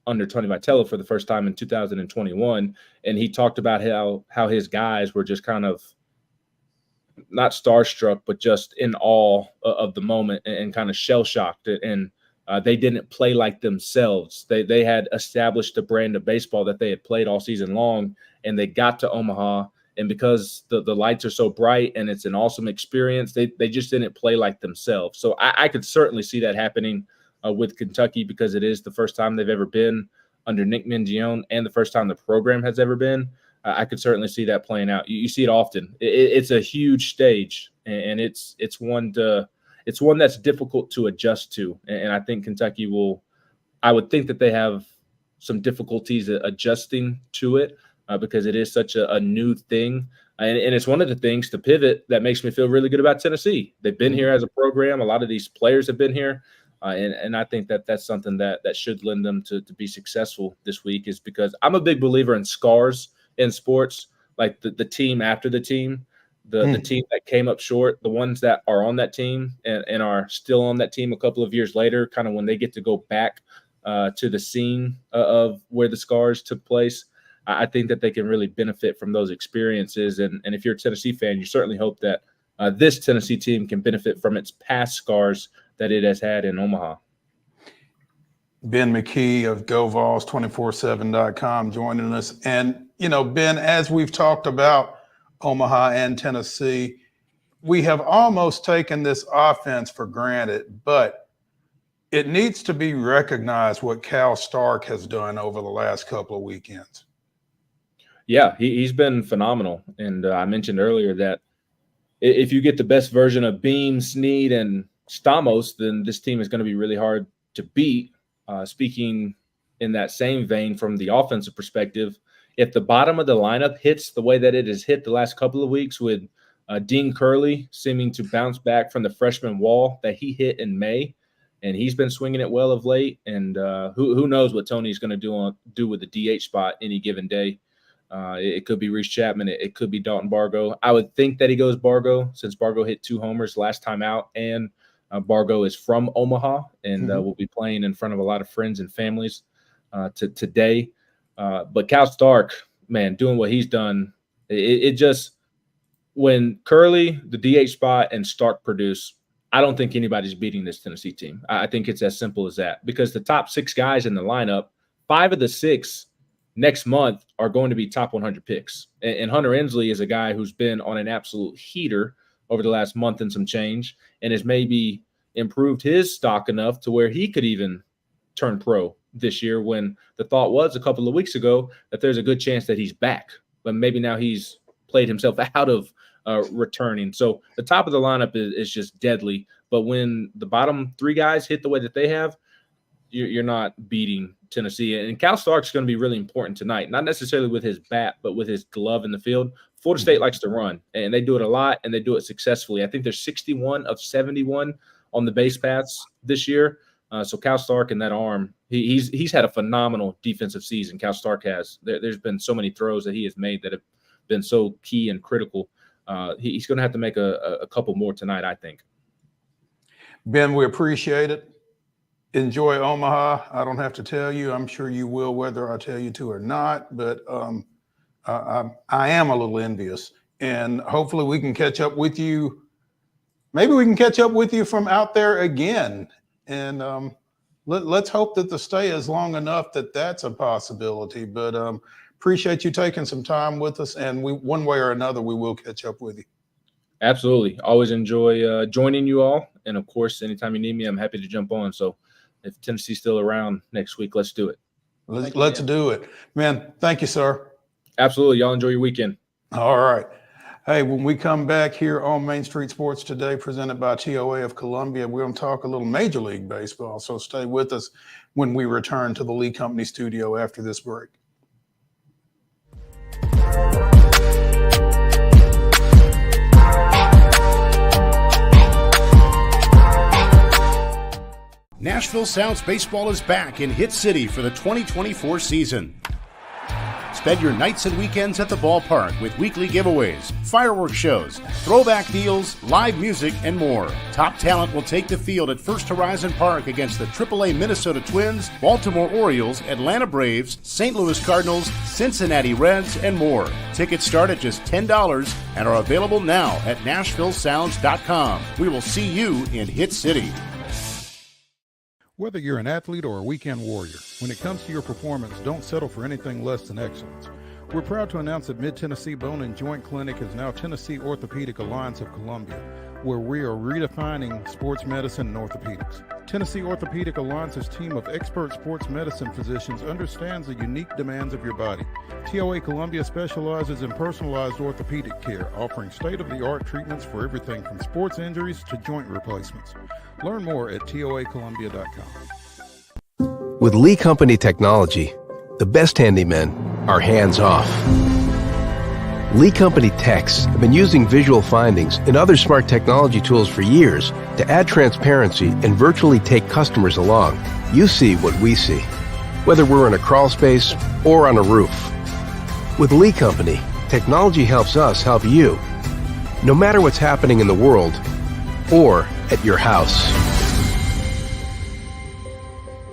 under Tony Vitello for the first time in 2021. And he talked about how his guys were just kind of not starstruck, but just in awe of the moment and kind of shell-shocked. And they didn't play like themselves. They had established a brand of baseball that they had played all season long, and they got to Omaha. And because the lights are so bright and it's an awesome experience, they just didn't play like themselves. So I could certainly see that happening with Kentucky, because it is the first time they've ever been under Nick Mingione and the first time the program has ever been. I could certainly see that playing out. You see it often. It's a huge stage, and it's one that's difficult to adjust to. And I think Kentucky will. I would think that they have some difficulties adjusting to it because it is such a new thing. And it's one of the things to pivot that makes me feel really good about Tennessee. They've been here as a program. A lot of these players have been here. And I think that that's something that should lend them to be successful this week, is because I'm a big believer in scars in sports, like the team after the team, the team that came up short, the ones that are on that team and are still on that team a couple of years later, kind of when they get to go back to the scene of where the scars took place. I think that they can really benefit from those experiences. And if you're a Tennessee fan, you certainly hope that this Tennessee team can benefit from its past scars that it has had in Omaha. Ben McKee of GoVols247.com joining us. And, Ben, as we've talked about Omaha and Tennessee, we have almost taken this offense for granted, but it needs to be recognized what Cal Stark has done over the last couple of weekends. Yeah, he's been phenomenal. And I mentioned earlier that if you get the best version of Beam, Snead, and Stamos, then this team is going to be really hard to beat. Speaking in that same vein from the offensive perspective, if the bottom of the lineup hits the way that it has hit the last couple of weeks, with Dean Curley seeming to bounce back from the freshman wall that he hit in May, and he's been swinging it well of late, and who knows what Tony's going to do with the DH spot any given day. It could be Reese Chapman. It could be Dalton Bargo. I would think that he goes Bargo, since Bargo hit 2 homers last time out, and Bargo is from Omaha and will be playing in front of a lot of friends and families today. But Cal Stark, man, doing what he's done, it just, when Curley, the DH spot, and Stark produce, I don't think anybody's beating this Tennessee team. I think it's as simple as that, because the top 6 guys in the lineup, 5 of the 6 next month are going to be top 100 picks. And Hunter Ensley is a guy who's been on an absolute heater over the last month and some change, and has maybe improved his stock enough to where he could even turn pro this year, when the thought was a couple of weeks ago that there's a good chance that he's back. But maybe now he's played himself out of returning. So the top of the lineup is just deadly. But when the bottom 3 guys hit the way that they have, you're not beating Tennessee. And Cal Stark's going to be really important tonight, not necessarily with his bat, but with his glove in the field. Florida State likes to run, and they do it a lot, and they do it successfully. I think they're 61 of 71 on the base paths this year. So Cal Stark and that arm, he's had a phenomenal defensive season. Cal Stark has. There's been so many throws that he has made that have been so key and critical. He's going to have to make a couple more tonight, I think. Ben, we appreciate it. Enjoy Omaha. I don't have to tell you. I'm sure you will, whether I tell you to or not. But I am a little envious. And hopefully we can catch up with you. Maybe we can catch up with you from out there again. And let's hope that the stay is long enough that that's a possibility. But appreciate you taking some time with us. And one way or another, we will catch up with you. Absolutely. Always enjoy joining you all. And of course, anytime you need me, I'm happy to jump on. So if Tennessee's still around next week, let's do it. Let's do it, man. Thank you, sir. Absolutely. Y'all enjoy your weekend. All right. Hey, when we come back here on Main Street Sports Today, presented by TOA of Columbia, we're going to talk a little Major League Baseball. So stay with us when we return to the Lee Company studio after this break. Nashville Sounds Baseball is back in Hit City for the 2024 season. Spend your nights and weekends at the ballpark with weekly giveaways, fireworks shows, throwback deals, live music, and more. Top talent will take the field at First Horizon Park against the AAA Minnesota Twins, Baltimore Orioles, Atlanta Braves, St. Louis Cardinals, Cincinnati Reds, and more. Tickets start at just $10 and are available now at NashvilleSounds.com. We will see you in Hit City. Whether you're an athlete or a weekend warrior, when it comes to your performance, don't settle for anything less than excellence. We're proud to announce that Mid-Tennessee Bone and Joint Clinic is now Tennessee Orthopedic Alliance of Columbia, where we are redefining sports medicine and orthopedics. Tennessee Orthopedic Alliance's team of expert sports medicine physicians understands the unique demands of your body. TOA Columbia specializes in personalized orthopedic care, offering state-of-the-art treatments for everything from sports injuries to joint replacements. Learn more at toacolumbia.com. With Lee Company technology, the best handymen are hands-off. Lee Company techs have been using visual findings and other smart technology tools for years to add transparency and virtually take customers along. You see what we see, whether we're in a crawl space or on a roof. With Lee Company, technology helps us help you, no matter what's happening in the world or at your house.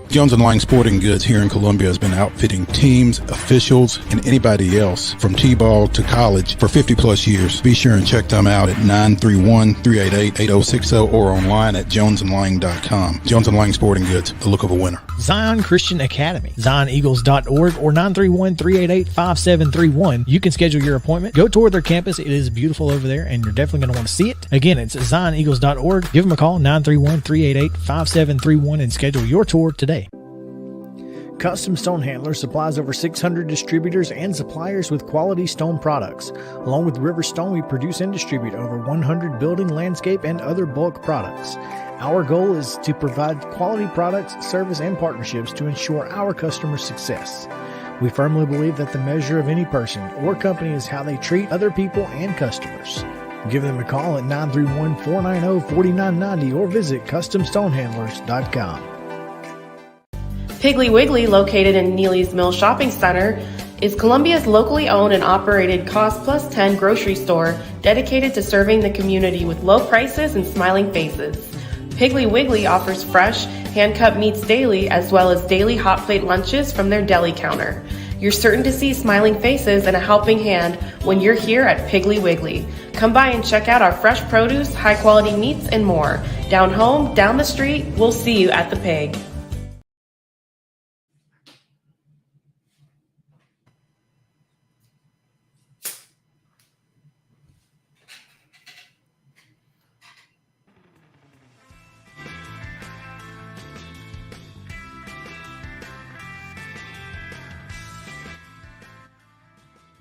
Jones & Lang Sporting Goods here in Columbia has been outfitting teams, officials, and anybody else from T-ball to college for 50 plus years. Be sure and check them out at 931-388-8060 or online at jonesandlang.com. Jones & Lang Sporting Goods, the look of a winner. Zion Christian Academy, zioneagles.org or 931-388-5731. You can schedule your appointment. Go tour their campus. It is beautiful over there, and you're definitely going to want to see it. Again, it's zioneagles.org. Give them a call, 931-388-5731, and schedule your tour today. Custom Stone Handlers supplies over 600 distributors and suppliers with quality stone products. Along with River Stone, we produce and distribute over 100 building, landscape, and other bulk products. Our goal is to provide quality products, service, and partnerships to ensure our customers' success. We firmly believe that the measure of any person or company is how they treat other people and customers. Give them a call at 931-490-4990 or visit CustomStonehandlers.com. Piggly Wiggly, located in Neely's Mill Shopping Center, is Columbia's locally owned and operated Cost Plus 10 grocery store dedicated to serving the community with low prices and smiling faces. Piggly Wiggly offers fresh, hand-cut meats daily as well as daily hot plate lunches from their deli counter. You're certain to see smiling faces and a helping hand when you're here at Piggly Wiggly. Come by and check out our fresh produce, high-quality meats, and more. Down home, down the street, we'll see you at the Pig.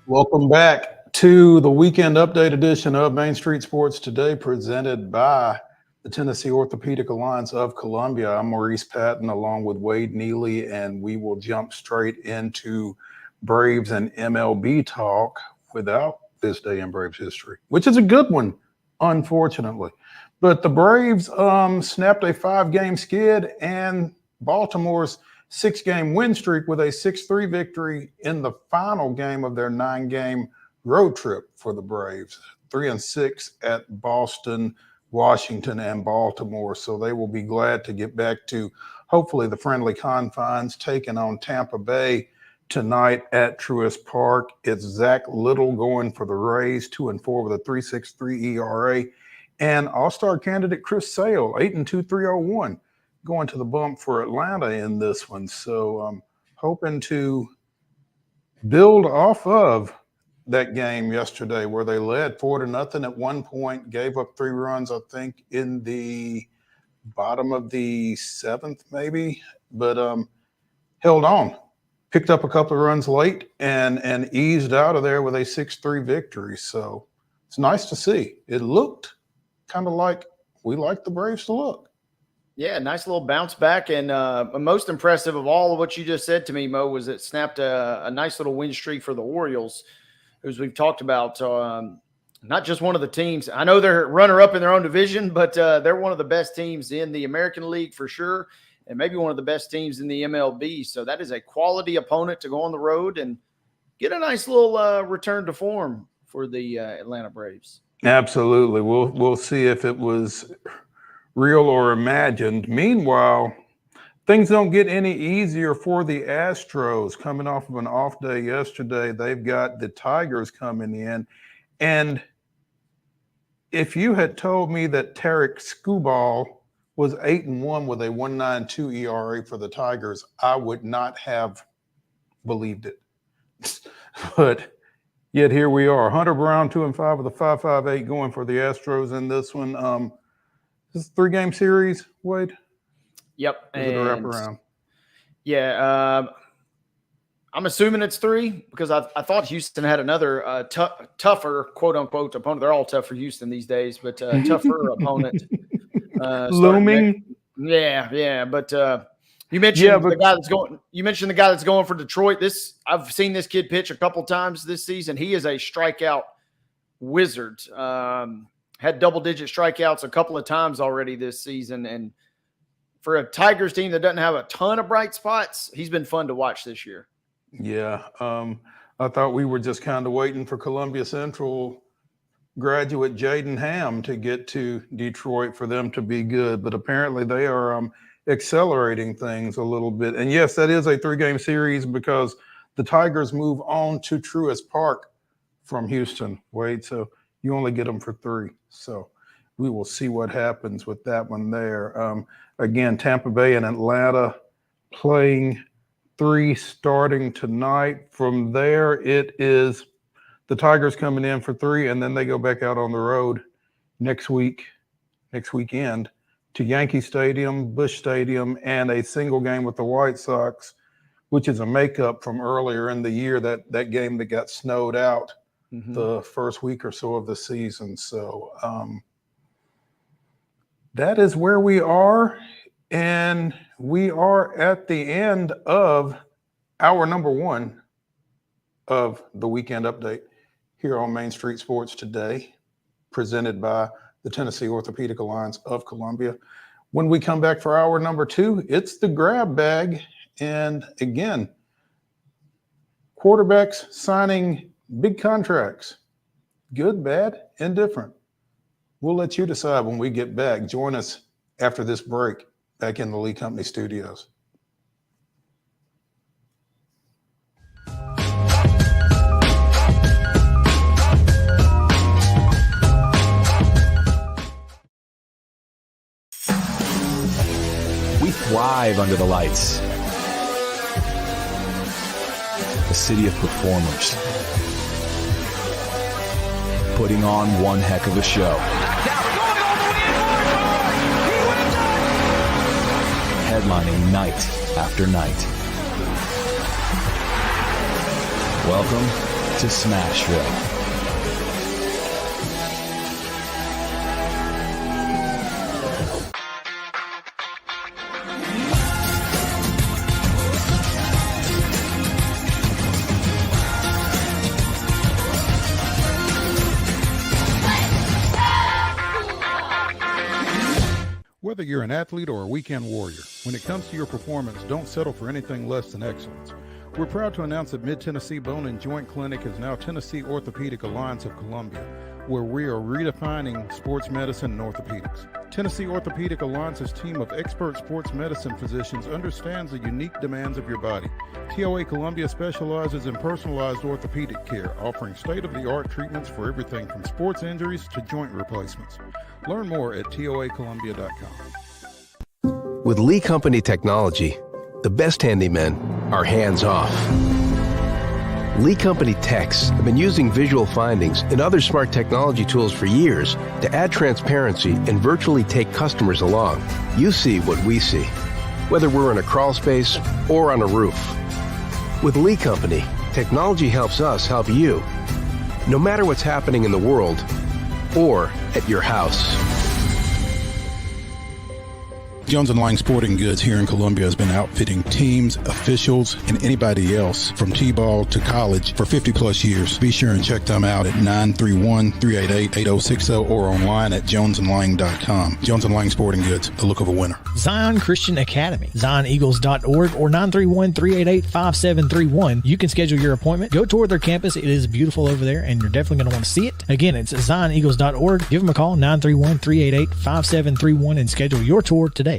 Welcome back to the weekend update edition of Main Street Sports Today, presented by the Tennessee Orthopedic Alliance of Columbia. I'm Maurice Patton along with Wade Neely, and we will jump straight into Braves and MLB talk without this day in Braves history, which is a good one, unfortunately. But the Braves snapped a 5-game skid and Baltimore's 6-game win streak with a 6-3 victory in the final game of their 9-game road trip for the Braves. 3-6 at Boston, Washington, and Baltimore. So they will be glad to get back to hopefully the friendly confines, taking on Tampa Bay tonight at Truist Park. It's Zach Little going for the Rays, 2-4 with a 3.63 ERA. And All-Star candidate Chris Sale, 8-2, 3.01. Going to the bump for Atlanta in this one. So hoping to build off of that game yesterday where they led 4-0 at one point, gave up 3 runs, I think, in the bottom of the 7th, maybe, but held on, picked up a couple of runs late, and eased out of there with a 6-3 victory. So it's nice to see. It looked kind of like we like the Braves to look. Yeah, nice little bounce back. And most impressive of all of what you just said to me, Mo, was it snapped a nice little win streak for the Orioles, as we've talked about. Not just one of the teams. I know they're runner-up in their own division, but they're one of the best teams in the American League for sure, and maybe one of the best teams in the MLB. So that is a quality opponent to go on the road and get a nice little return to form for the Atlanta Braves. Absolutely. We'll see if it was real or imagined. Meanwhile, things don't get any easier for the Astros. Coming off of an off day yesterday, they've got the Tigers coming in. And if you had told me that Tarek Skubal was 8-1 with a 1.92 ERA for the Tigers, I would not have believed it. But yet here we are. Hunter Brown 2-5 with a 5.58 going for the Astros in this one. This is a 3-game series, Wade? Yep. Or is it a wraparound? Yeah. I'm assuming it's 3 because I thought Houston had another tougher, quote unquote, opponent. They're all tough for Houston these days, but tougher opponent. Looming. Yeah. But you mentioned the guy that's going. You mentioned the guy that's going for Detroit. I've seen this kid pitch a couple times this season. He is a strikeout wizard. Had double-digit strikeouts a couple of times already this season, and for a Tigers team that doesn't have a ton of bright spots, he's been fun to watch this year. Yeah. I thought we were just kind of waiting for Columbia Central graduate Jaden Ham to get to Detroit for them to be good, but apparently they are accelerating things a little bit. And yes, that is a 3-game series because the Tigers move on to Truist Park from Houston, Wade. So you only get them for 3. So we will see what happens with that one there. Again, Tampa Bay and Atlanta playing 3 starting tonight. From there, it is the Tigers coming in for 3, and then they go back out on the road next weekend to Yankee Stadium, Busch Stadium, and a single game with the White Sox, which is a makeup from earlier in the year, that game that got snowed out the first week or so of the season. So that is where we are. And we are at the end of hour number 1 of the Weekend Update here on Main Street Sports today, presented by the Tennessee Orthopedic Alliance of Columbia. When we come back for hour number 2, it's the grab bag. And again, quarterbacks signing big contracts, good, bad, indifferent. We'll let you decide when we get back. Join us after this break back in the Lee Company studios. We thrive under the lights. A city of performers, putting on one heck of a show. Headlining night after night. Welcome to Smashville. Whether you're an athlete or a weekend warrior, when it comes to your performance, don't settle for anything less than excellence. We're proud to announce that Mid-Tennessee Bone and Joint Clinic is now Tennessee Orthopedic Alliance of Columbia, where we are redefining sports medicine and orthopedics. Tennessee Orthopedic Alliance's team of expert sports medicine physicians understands the unique demands of your body. TOA Columbia specializes in personalized orthopedic care, offering state-of-the-art treatments for everything from sports injuries to joint replacements. Learn more at toacolumbia.com. With Lee Company technology, the best handymen are hands-off. Lee Company techs have been using visual findings and other smart technology tools for years to add transparency and virtually take customers along. You see what we see, whether we're in a crawl space or on a roof. With Lee Company, technology helps us help you, no matter what's happening in the world or at your house. Jones & Lang Sporting Goods here in Columbia has been outfitting teams, officials, and anybody else from T-ball to college for 50-plus years. Be sure and check them out at 931-388-8060 or online at jonesandlang.com. Jones & Lang Sporting Goods, the look of a winner. Zion Christian Academy, zioneagles.org or 931-388-5731. You can schedule your appointment. Go tour their campus. It is beautiful over there, and you're definitely going to want to see it. Again, it's zioneagles.org. Give them a call, 931-388-5731, and schedule your tour today.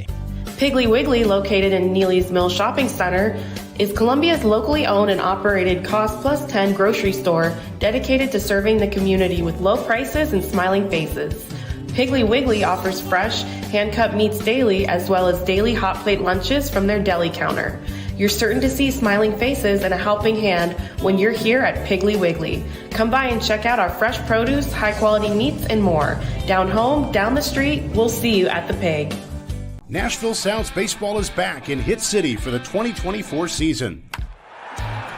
Piggly Wiggly, located in Neely's Mill Shopping Center, is Columbia's locally owned and operated Cost Plus 10 grocery store dedicated to serving the community with low prices and smiling faces. Piggly Wiggly offers fresh, hand-cut meats daily, as well as daily hot plate lunches from their deli counter. You're certain to see smiling faces and a helping hand when you're here at Piggly Wiggly. Come by and check out our fresh produce, high-quality meats, and more. Down home, down the street, we'll see you at the Pig. Nashville Sounds Baseball is back in Hit City for the 2024 season.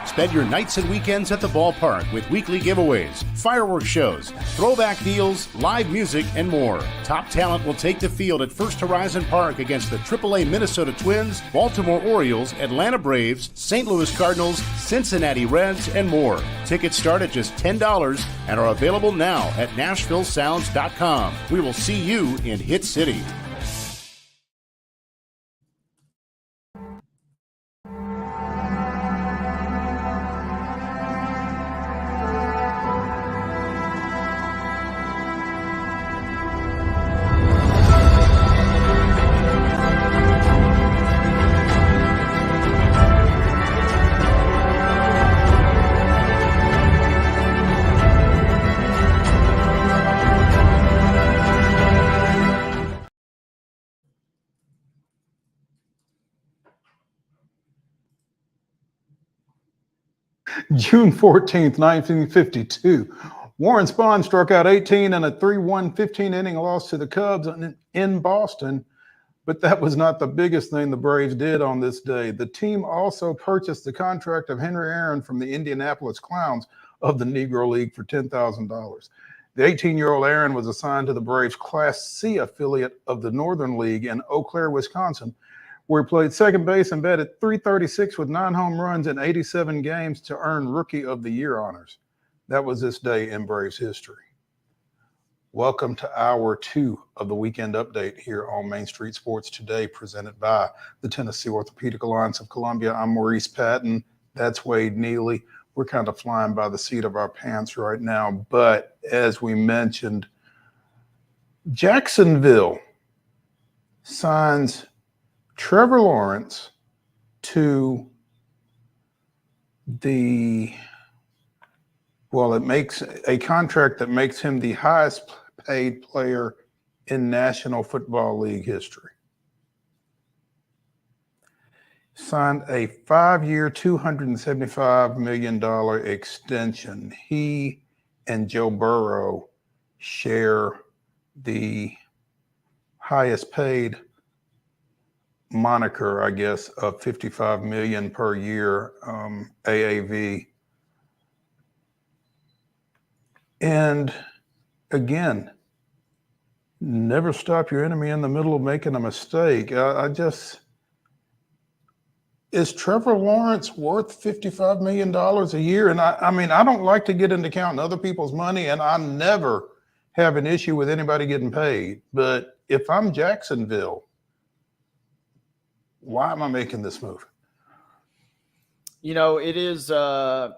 Spend your nights and weekends at the ballpark with weekly giveaways, fireworks shows, throwback deals, live music, and more. Top talent will take the field at First Horizon Park against the AAA Minnesota Twins, Baltimore Orioles, Atlanta Braves, St. Louis Cardinals, Cincinnati Reds, and more. Tickets start at just $10 and are available now at NashvilleSounds.com. We will see you in Hit City. June 14th, 1952. Warren Spahn struck out 18 in a 3-1 15-inning loss to the Cubs in Boston, but that was not the biggest thing the Braves did on this day. The team also purchased the contract of Henry Aaron from the Indianapolis Clowns of the Negro League for $10,000. The 18-year-old Aaron was assigned to the Braves' Class C affiliate of the Northern League in Eau Claire, Wisconsin, where he played second base and batted .336 with 9 home runs in 87 games to earn Rookie of the Year honors. That was this day in Braves history. Welcome to Hour 2 of the Weekend Update here on Main Street Sports Today, presented by the Tennessee Orthopedic Alliance of Columbia. I'm Maurice Patton. That's Wade Neely. We're kind of flying by the seat of our pants right now, but as we mentioned, Jacksonville signs Trevor Lawrence to it makes a contract that makes him the highest paid player in National Football League history. Signed a 5-year, $275 million extension. He and Joe Burrow share the highest paid moniker, I guess, of $55 million per year AAV. And again, never stop your enemy in the middle of making a mistake. Is Trevor Lawrence worth $55 million a year? And I mean, I don't like to get into counting other people's money, and I never have an issue with anybody getting paid. But if I'm Jacksonville, why am I making this move? You know, it is an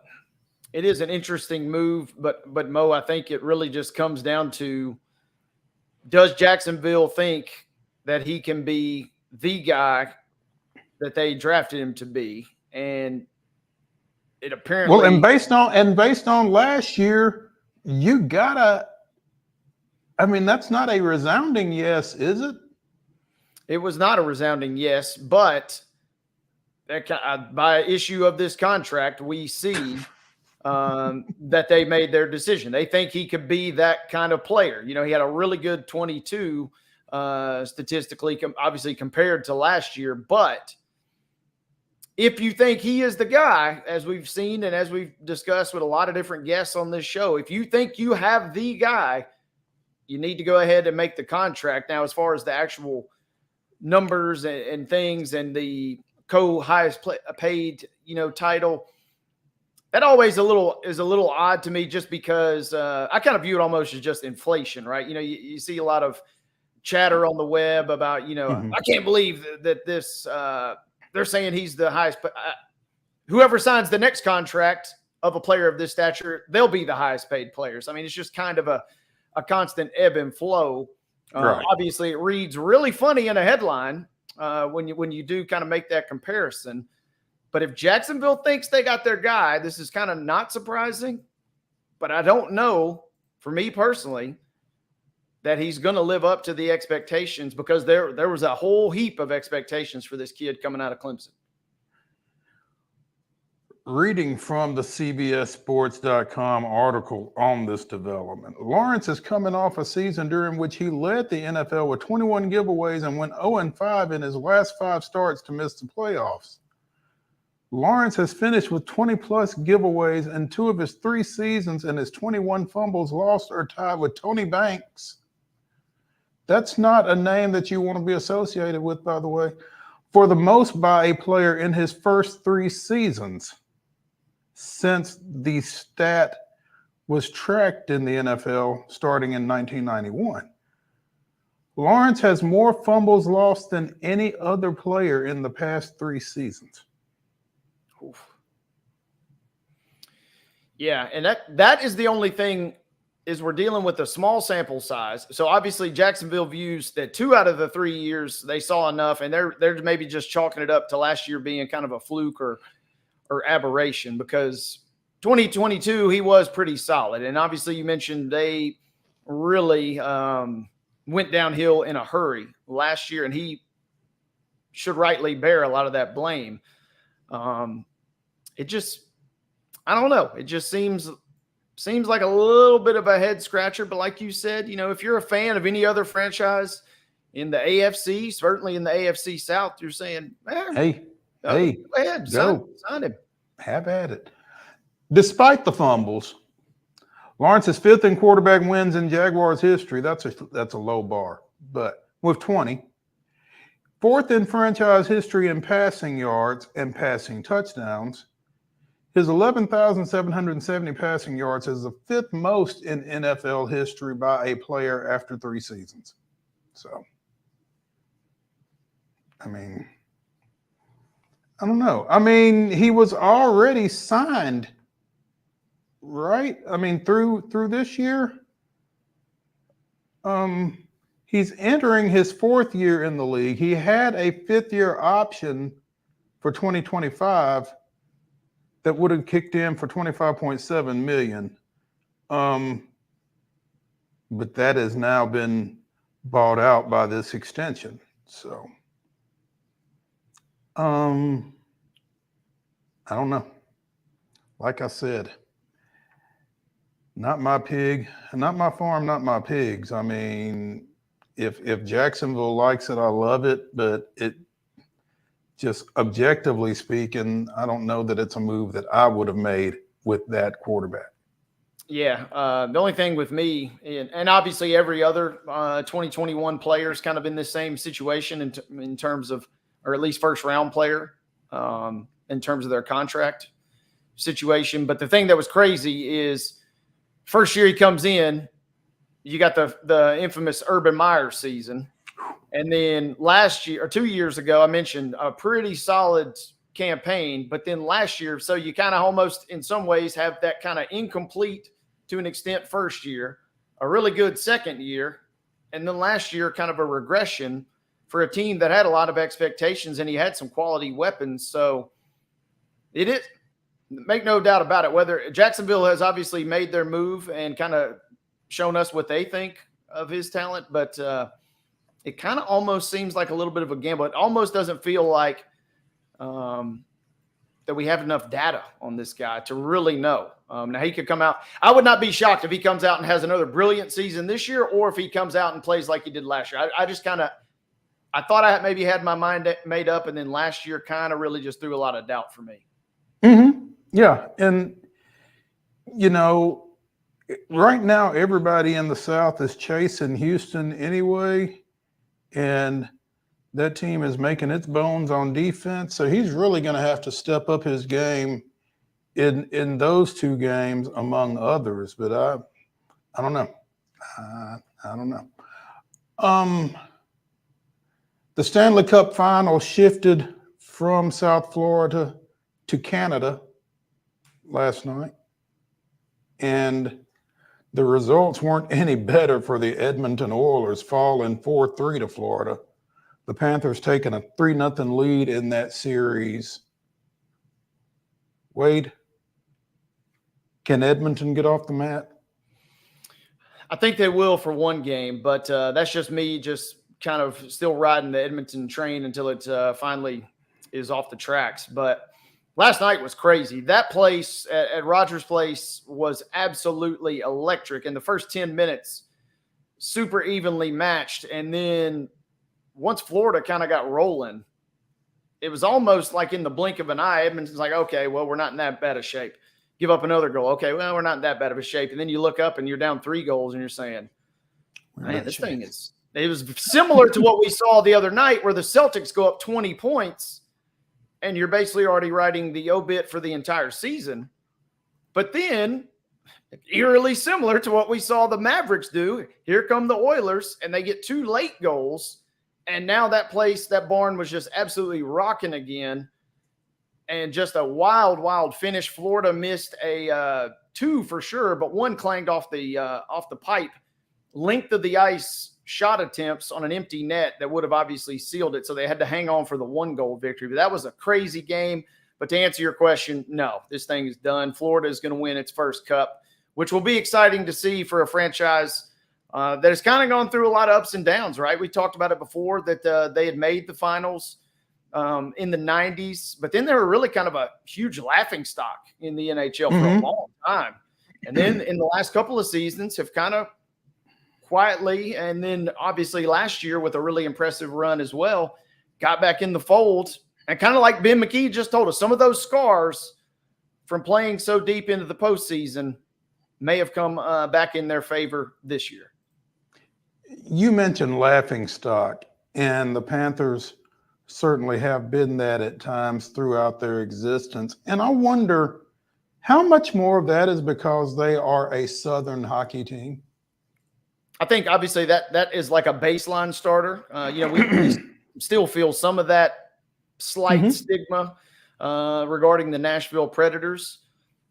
interesting move, but Mo, I think it really just comes down to, does Jacksonville think that he can be the guy that they drafted him to be? And it apparently, well, and based on last year, you gotta. I mean, that's not a resounding yes, is it? It was not a resounding yes, but by issue of this contract, we see that they made their decision. They think he could be that kind of player. You know, he had a really good 22 statistically, obviously compared to last year. But if you think he is the guy, as we've seen and as we've discussed with a lot of different guests on this show, if you think you have the guy, you need to go ahead and make the contract. Now, as far as the actual numbers and things and the highest paid, title, that always is a little odd to me, just because I kind of view it almost as just inflation, right? You see a lot of chatter on the web about, I can't believe that this they're saying he's the highest. Whoever signs the next contract of a player of this stature, they'll be the highest paid players. I mean, it's just kind of a constant ebb and flow. Right. Obviously, it reads really funny in a headline when you do kind of make that comparison. But if Jacksonville thinks they got their guy, this is kind of not surprising. But I don't know, for me personally, that he's going to live up to the expectations, because there was a whole heap of expectations for this kid coming out of Clemson. Reading from the CBSSports.com article on this development, Lawrence is coming off a season during which he led the NFL with 21 giveaways and went 0-5 in his last 5 starts to miss the playoffs. Lawrence has finished with 20-plus giveaways in 2 of his 3 seasons, and his 21 fumbles lost are tied with Tony Banks. That's not a name that you want to be associated with, by the way, for the most by a player in his first 3 seasons since the stat was tracked in the NFL starting in 1991. Lawrence has more fumbles lost than any other player in the past 3 seasons. Oof. Yeah, and that is the only thing, is we're dealing with a small sample size. So obviously Jacksonville views that 2 out of the 3 years they saw enough, and they're maybe just chalking it up to last year being kind of a fluke or aberration, because 2022 he was pretty solid. And obviously you mentioned they really went downhill in a hurry last year, and he should rightly bear a lot of that blame. I don't know. It just seems like a little bit of a head scratcher. But like you said, if you're a fan of any other franchise in the AFC, certainly in the AFC South, you're saying, hey, go ahead, go. sign him. Have at it. Despite the fumbles, Lawrence is 5th in quarterback wins in Jaguars history. That's a low bar, but with 20. 4th in franchise history in passing yards and passing touchdowns. His 11,770 passing yards is the 5th most in NFL history by a player after 3 seasons. So, I mean, I don't know. I mean, he was already signed, right? I mean, through this year. He's entering his 4th year in the league. He had a 5th-year option for 2025 that would have kicked in for $25.7 million. But that has now been bought out by this extension. So, I don't know. Like I said, not my pig, not my farm, not my pigs. I mean, if Jacksonville likes it, I love it, but it just objectively speaking, I don't know that it's a move that I would have made with that quarterback. Yeah. The only thing with me, and obviously every other 2021 player is kind of in the same situation in terms of, or at least first round player in terms of their contract situation. But the thing that was crazy is first year he comes in, you got the infamous Urban Meyer season. And then last year or 2 years ago, I mentioned a pretty solid campaign. But then last year, so you kind of almost in some ways have that kind of incomplete to an extent first year, a really good second year, and then last year kind of a regression for a team that had a lot of expectations, and he had some quality weapons. So it is, make no doubt about it, whether Jacksonville has obviously made their move and kind of shown us what they think of his talent, but it kind of almost seems like a little bit of a gamble. It almost doesn't feel like that we have enough data on this guy to really know. Now he could come out. I would not be shocked if he comes out and has another brilliant season this year, or if he comes out and plays like he did last year. I just I thought I maybe had my mind made up, and then last year kind of really just threw a lot of doubt for me. Mm-hmm. Yeah. And, right now everybody in the South is chasing Houston anyway. And that team is making its bones on defense. So he's really going to have to step up his game in those two games, among others. But I don't know. I don't know. The Stanley Cup final shifted from South Florida to Canada last night. And the results weren't any better for the Edmonton Oilers, falling 4-3 to Florida. The Panthers taking a 3-0 lead in that series. Wade, can Edmonton get off the mat? I think they will for one game, but that's just me just kind of still riding the Edmonton train until it finally is off the tracks. But last night was crazy. That place at Rogers Place was absolutely electric. In the first 10 minutes, super evenly matched. And then once Florida kind of got rolling, it was almost like in the blink of an eye, Edmonton's like, okay, well, we're not in that bad of shape. Give up another goal. Okay, well, we're not in that bad of a shape. And then you look up and you're down 3 goals and you're saying, man, this thing is – it was similar to what we saw the other night where the Celtics go up 20 points and you're basically already writing the obit for the entire season. But then eerily similar to what we saw the Mavericks do. Here come the Oilers, and they get 2 late goals. And now that barn was just absolutely rocking again. And just a wild, wild finish. Florida missed a 2 for sure, but 1 clanged off the pipe. Length of the ice shot attempts on an empty net that would have obviously sealed it. So they had to hang on for the 1-goal victory. But that was a crazy game. But to answer your question, no, this thing is done. Florida is going to win its first cup, which will be exciting to see for a franchise that has kind of gone through a lot of ups and downs, right? We talked about it before that they had made the finals in the 90s, but then they were really kind of a huge laughingstock in the NHL for a long time. And then in the last couple of seasons have kind of quietly, and then obviously last year with a really impressive run as well, got back in the fold. And kind of like Ben McKee just told us, some of those scars from playing so deep into the postseason may have come back in their favor this year. You mentioned laughingstock, and the Panthers certainly have been that at times throughout their existence. And I wonder how much more of that is because they are a Southern hockey team. I think obviously that is like a baseline starter. We still feel some of that slight stigma regarding the Nashville Predators.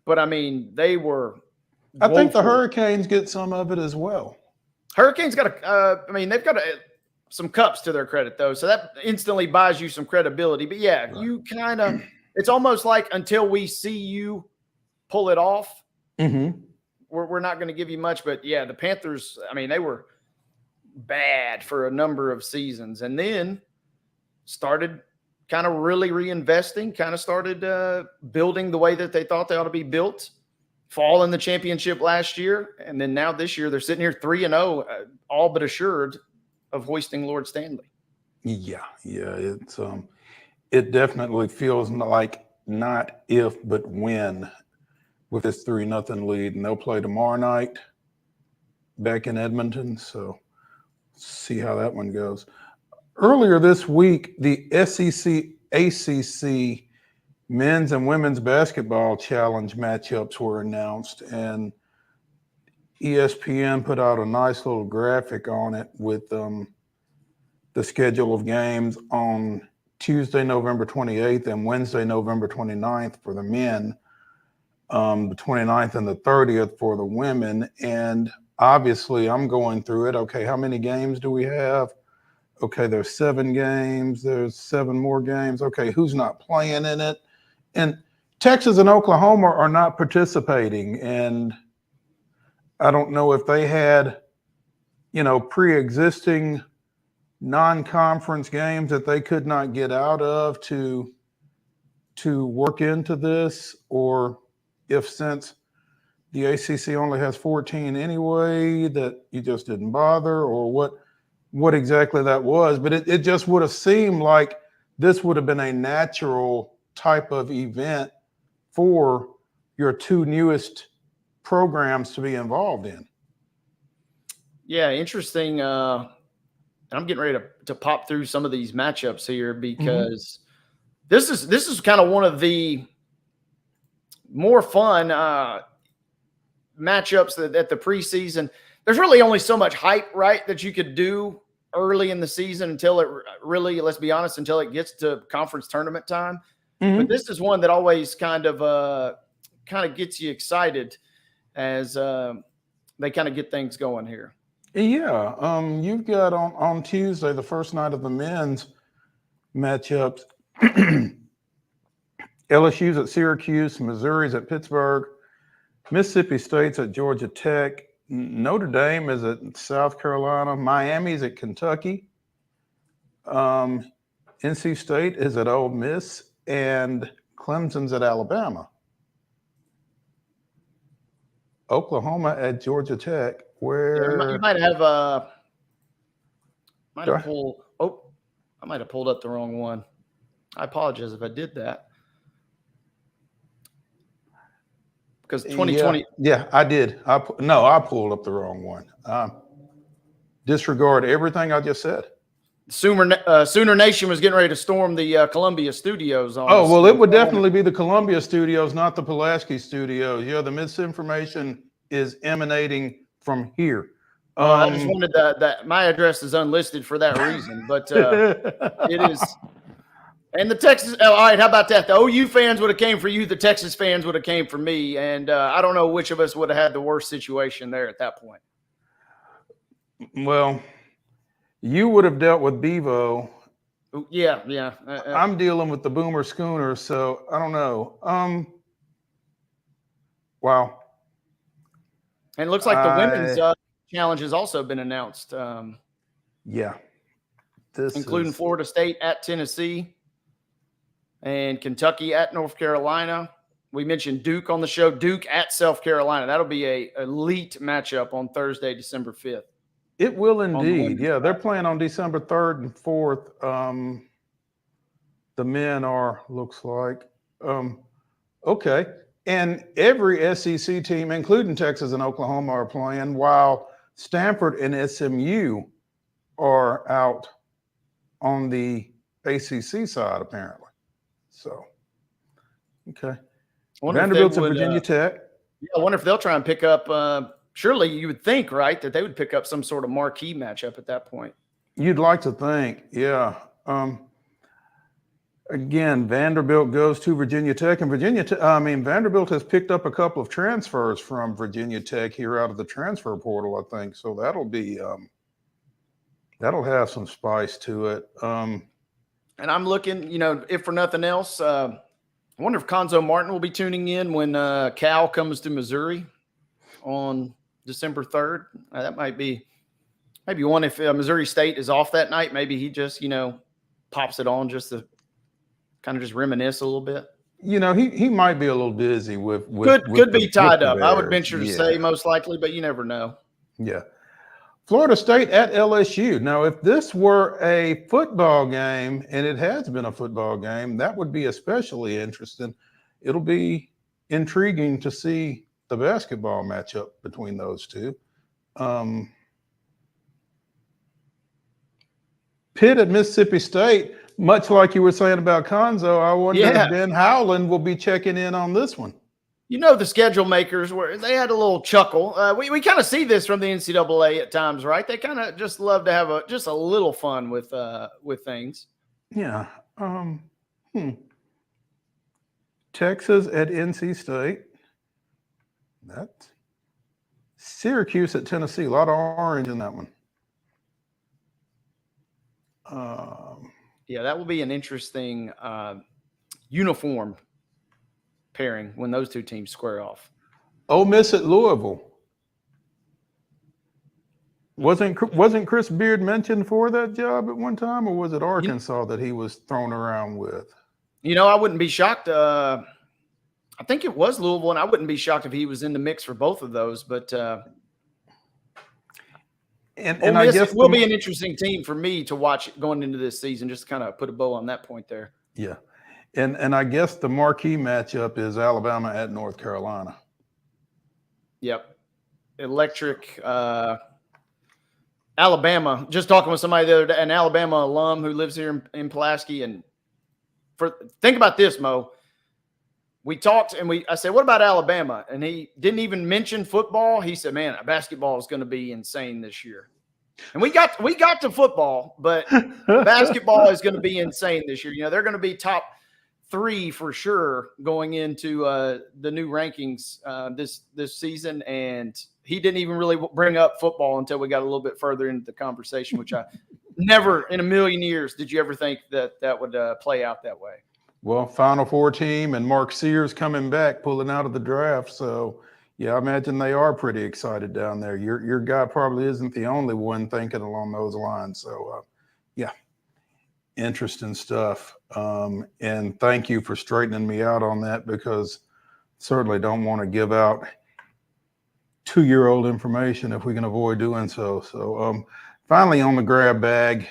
But, I mean, they were – I think the Hurricanes get some of it as well. Hurricanes got they've got some cups to their credit, though. So that instantly buys you some credibility. But, yeah, right. You kind of – it's almost like until we see you pull it off, we're not going to give you much. But, yeah, the Panthers, they were bad for a number of seasons. And then started kind of really reinvesting, kind of started building the way that they thought they ought to be built. Fall in the championship last year, and then now this year they're sitting here 3-0, all but assured of hoisting Lord Stanley. Yeah, it's it definitely feels like not if but when with this 3-0 lead, and they'll play tomorrow night back in Edmonton. So see how that one goes. Earlier this week, the SEC ACC men's and women's basketball challenge matchups were announced, and ESPN put out a nice little graphic on it with the schedule of games on Tuesday, November 28th and Wednesday, November 29th for the men, the 29th and the 30th for the women. And obviously I'm going through it. Okay, how many games do we have? Okay, there's 7 games. There's 7 more games. Okay, who's not playing in it? And Texas and Oklahoma are not participating. And I don't know if they had, pre-existing non-conference games that they could not get out of to to work into this, or if since the ACC only has 14 anyway, that you just didn't bother, or what exactly that was. But it just would have seemed like this would have been a natural type of event for your two newest programs to be involved in. Yeah, interesting. I'm getting ready to pop through some of these matchups here because this is kind of one of the more fun matchups at the preseason. There's really only so much hype, right, that you could do early in the season until it really, let's be honest, until it gets to conference tournament time. But this is one that always kind of gets you excited as they kind of get things going here. Yeah, you've got on Tuesday, the first night of the men's matchups. LSU's at Syracuse, Missouri's at Pittsburgh, Mississippi State's at Georgia Tech, Notre Dame is at South Carolina, Miami's at Kentucky, NC State is at Ole Miss, and Clemson's at Alabama. Oklahoma at Georgia Tech, where you might have pulled. Oh, I might have pulled up the wrong one. I apologize if I did that. Because 2020. Yeah, I did. I pulled up the wrong one. Disregard everything I just said. Sooner Nation was getting ready to storm the Columbia studios. It would definitely be the Columbia studios, not the Pulaski studios. Yeah, the misinformation is emanating from here. I just wanted that my address is unlisted for that reason, but it is. And the Texas. Oh, all right, how about that? The OU fans would have came for you. The Texas fans would have came for me, and I don't know which of us would have had the worst situation there at that point. Well, you would have dealt with Bevo. Yeah. I'm dealing with the Boomer Schooner, so I don't know. Wow. And it looks like the women's challenge has also been announced. Yeah. Including Florida State at Tennessee and Kentucky at North Carolina. We mentioned Duke on the show. Duke at South Carolina. That'll be a elite matchup on Thursday, December 5th. It will indeed. Yeah, they're playing on December 3rd and 4th. The men are, looks like. Okay. And every SEC team, including Texas and Oklahoma, are playing, while Stanford and SMU are out on the ACC side, apparently. So, okay. Vanderbilt's at Virginia Tech. Yeah, I wonder if they'll try and pick up surely you would think, right, that they would pick up some sort of marquee matchup at that point. You'd like to think, yeah. Again, Vanderbilt goes to Virginia Tech, and Vanderbilt has picked up a couple of transfers from Virginia Tech here out of the transfer portal, I think. So that'll be that'll have some spice to it. And I'm looking, if for nothing else, I wonder if Conzo Martin will be tuning in when Cal comes to Missouri on December 3rd. That might be one if Missouri State is off that night. Maybe he just, pops it on just to kind of just reminisce a little bit. He might be a little busy with could be tied up. I would venture to say most likely, but you never know. Yeah. Florida State at LSU. Now, if this were a football game, and it has been a football game, that would be especially interesting. It'll be intriguing to see the basketball matchup between those two. Pitt at Mississippi State, much like you were saying about Conzo, I wonder if Ben Howland will be checking in on this one. The schedule makers they had a little chuckle. We kind of see this from the NCAA at times, right? They kind of just love to have just a little fun with things. Yeah. Texas at NC State. That's Syracuse at Tennessee. A lot of orange in that one. Yeah, that will be an interesting uniform pairing when those two teams square off. Ole Miss at Louisville. Wasn't Chris Beard mentioned for that job at one time, or was it Arkansas that he was thrown around with? I wouldn't be shocked. I think it was Louisville, and I wouldn't be shocked if he was in the mix for both of those. But and I guess it will be an interesting team for me to watch going into this season, just to kind of put a bow on that point there. Yeah. And I guess the marquee matchup is Alabama at North Carolina. Yep. Electric. Alabama, just talking with somebody the other day, an Alabama alum who lives here in Pulaski. And think about this, Mo. We talked and I said, what about Alabama? And he didn't even mention football. He said, man, basketball is going to be insane this year. And we got to football, but basketball is going to be insane this year. They're going to be top 3 for sure going into the new rankings this season. And he didn't even really bring up football until we got a little bit further into the conversation, which I never in a million years did you ever think that would play out that way. Well, Final Four team and Mark Sears coming back, pulling out of the draft. So, yeah, I imagine they are pretty excited down there. Your guy probably isn't the only one thinking along those lines. So, yeah, interesting stuff. And thank you for straightening me out on that, because certainly don't want to give out 2-year-old information if we can avoid doing so. So, finally on the grab bag,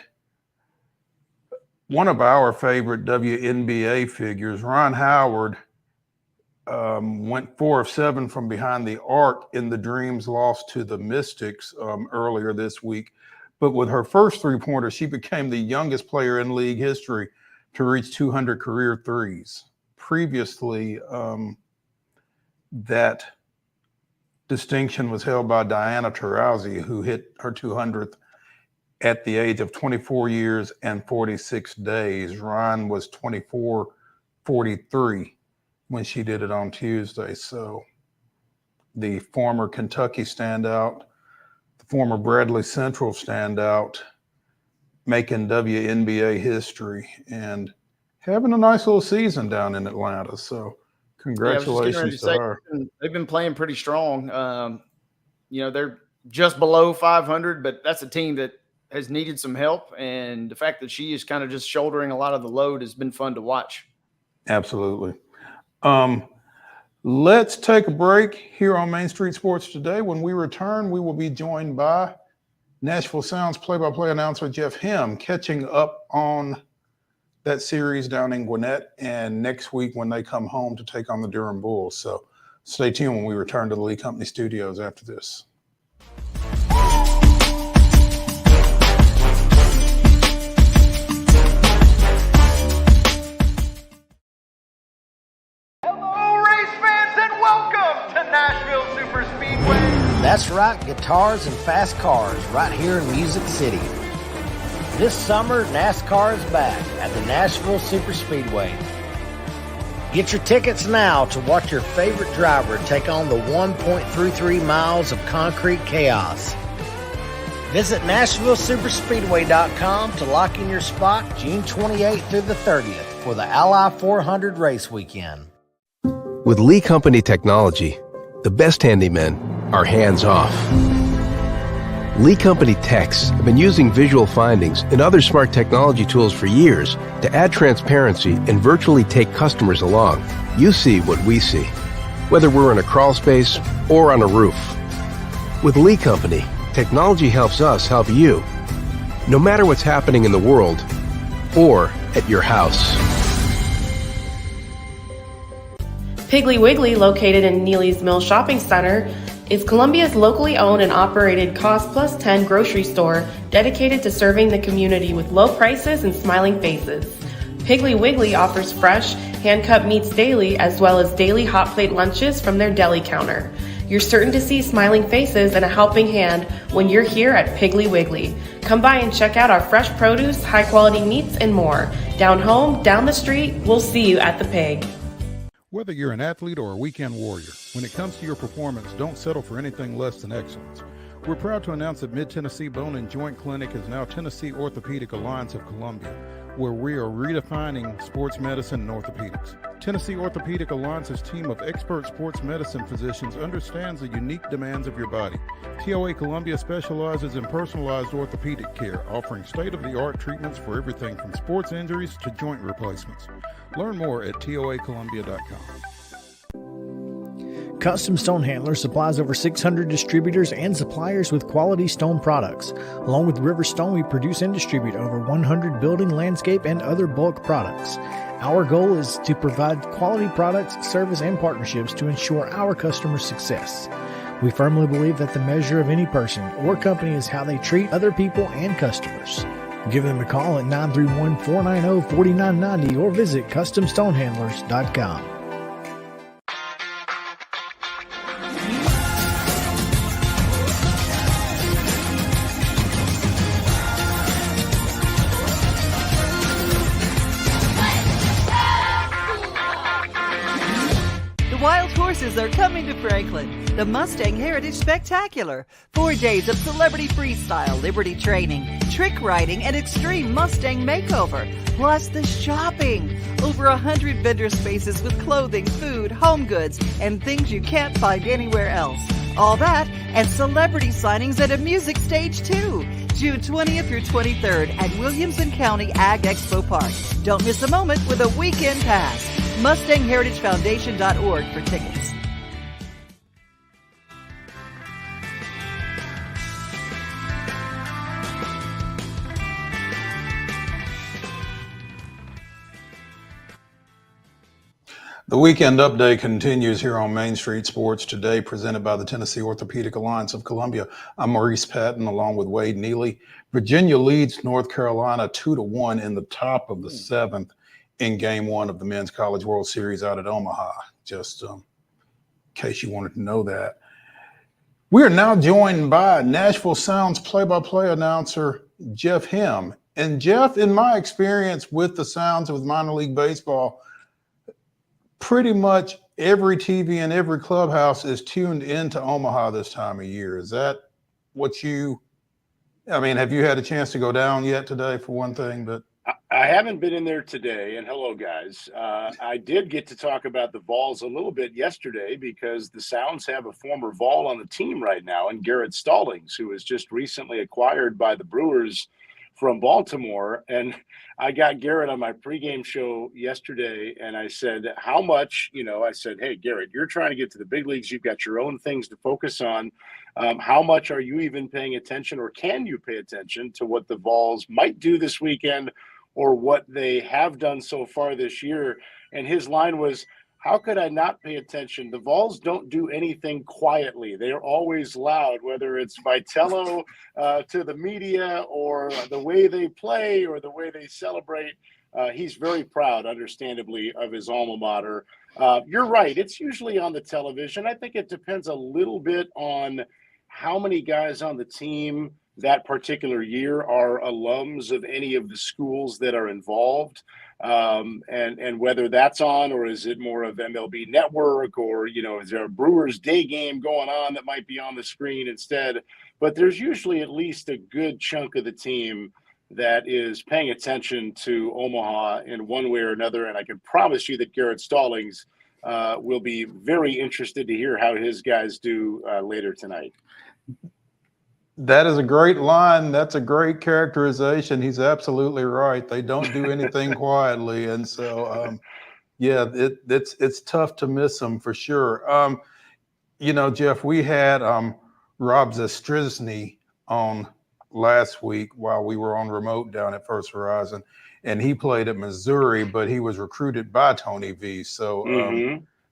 one of our favorite WNBA figures, Ron Howard, went 4 of 7 from behind the arc in the Dreams loss to the Mystics earlier this week. But with her first 3-pointer, she became the youngest player in league history to reach 200 career threes. Previously, that distinction was held by Diana Taurasi, who hit her 200th at the age of 24 years and 46 days. Ron was 24-43 when she did it on Tuesday. So the former Kentucky standout, the former Bradley Central standout, making WNBA history and having a nice little season down in Atlanta. So congratulations to her. They've been playing pretty strong. They're just below 500, but that's a team that has needed some help. And the fact that she is kind of just shouldering a lot of the load has been fun to watch. Absolutely. Let's take a break here on Main Street Sports Today. When we return, we will be joined by Nashville Sounds play-by-play announcer Jeff Hem, catching up on that series down in Gwinnett, and next week when they come home to take on the Durham Bulls. So stay tuned when we return to the Lee Company studios after this. Nashville Super Speedway. That's right, guitars and fast cars right here in Music City. This summer, NASCAR is back at the Nashville Super Speedway. Get your tickets now to watch your favorite driver take on the 1.33 miles of concrete chaos. Visit NashvilleSuperspeedway.com to lock in your spot June 28th through the 30th for the Ally 400 race weekend. With Lee Company technology, the best handymen are hands-off. Lee Company techs have been using visual findings and other smart technology tools for years to add transparency and virtually take customers along. You see what we see, whether we're in a crawl space or on a roof. With Lee Company, technology helps us help you, no matter what's happening in the world or at your house. Piggly Wiggly, located in Neely's Mill Shopping Center, is Columbia's locally owned and operated Cost Plus 10 grocery store dedicated to serving the community with low prices and smiling faces. Piggly Wiggly offers fresh, hand-cut meats daily, as well as daily hot plate lunches from their deli counter. You're certain to see smiling faces and a helping hand when you're here at Piggly Wiggly. Come by and check out our fresh produce, high-quality meats, and more. Down home, down the street, we'll see you at the Pig. Whether you're an athlete or a weekend warrior, when it comes to your performance, don't settle for anything less than excellence. We're proud to announce that Mid-Tennessee Bone and Joint Clinic is now Tennessee Orthopedic Alliance of Columbia, where we are redefining sports medicine and orthopedics. Tennessee Orthopedic Alliance's team of expert sports medicine physicians understands the unique demands of your body. TOA Columbia specializes in personalized orthopedic care, offering state-of-the-art treatments for everything from sports injuries to joint replacements. Learn more at toacolumbia.com. Custom Stone Handler supplies over 600 distributors and suppliers with quality stone products. Along with River Stone, we produce and distribute over 100 building, landscape, and other bulk products. Our goal is to provide quality products, service, and partnerships to ensure our customers' success. We firmly believe that the measure of any person or company is how they treat other people and customers. Give them a call at 931-490-4990 or visit CustomStonehandlers.com. Wild horses are coming to Franklin. The Mustang Heritage Spectacular. 4 days of celebrity freestyle, liberty training, trick riding, and extreme Mustang makeover. Plus the shopping. Over 100 vendor spaces with clothing, food, home goods, and things you can't find anywhere else. All that and celebrity signings at a music stage too. June 20th through 23rd at Williamson County Ag Expo Park. Don't miss a moment with a weekend pass. MustangHeritageFoundation.org for tickets. The weekend update continues here on Main Street Sports Today, presented by the Tennessee Orthopedic Alliance of Columbia. I'm Maurice Patton along with Wade Neely. Virginia leads North Carolina 2-1 in the top of the seventh in game one of the Men's College World Series out at Omaha, just in case you wanted to know that. We are now joined by Nashville Sounds play-by-play announcer Jeff Hem. And Jeff, in my experience with the Sounds with minor league baseball, pretty much every TV and every clubhouse is tuned into Omaha this time of year. Is that what have you had a chance to go down yet today for one thing? But I haven't been in there today, and hello, guys. I did get to talk about the Vols a little bit yesterday because the Sounds have a former Vol on the team right now, and Garrett Stallings, who was just recently acquired by the Brewers from Baltimore. And I got Garrett on my pregame show yesterday, and I said, how much, I said, hey, Garrett, you're trying to get to the big leagues. You've got your own things to focus on. How much are you even paying attention, or can you pay attention to what the Vols might do this weekend or what they have done so far this year? And his line was, how could I not pay attention? The Vols don't do anything quietly. They are always loud, whether it's Vitello to the media or the way they play or the way they celebrate. He's very proud, understandably, of his alma mater. You're right. It's usually on the television. I think it depends a little bit on how many guys on the team that particular year are alums of any of the schools that are involved. And whether that's on, or is it more of MLB Network, or, is there a Brewers day game going on that might be on the screen instead? But there's usually at least a good chunk of the team that is paying attention to Omaha in one way or another. And I can promise you that Garrett Stallings will be very interested to hear how his guys do later tonight. that is a great line. That's a great characterization. He's absolutely right. They don't do anything quietly. And so, it's tough to miss them for sure. Jeff, we had Rob Zastrizny on last week while we were on remote down at First Horizon, and he played at Missouri, but he was recruited by Tony V. So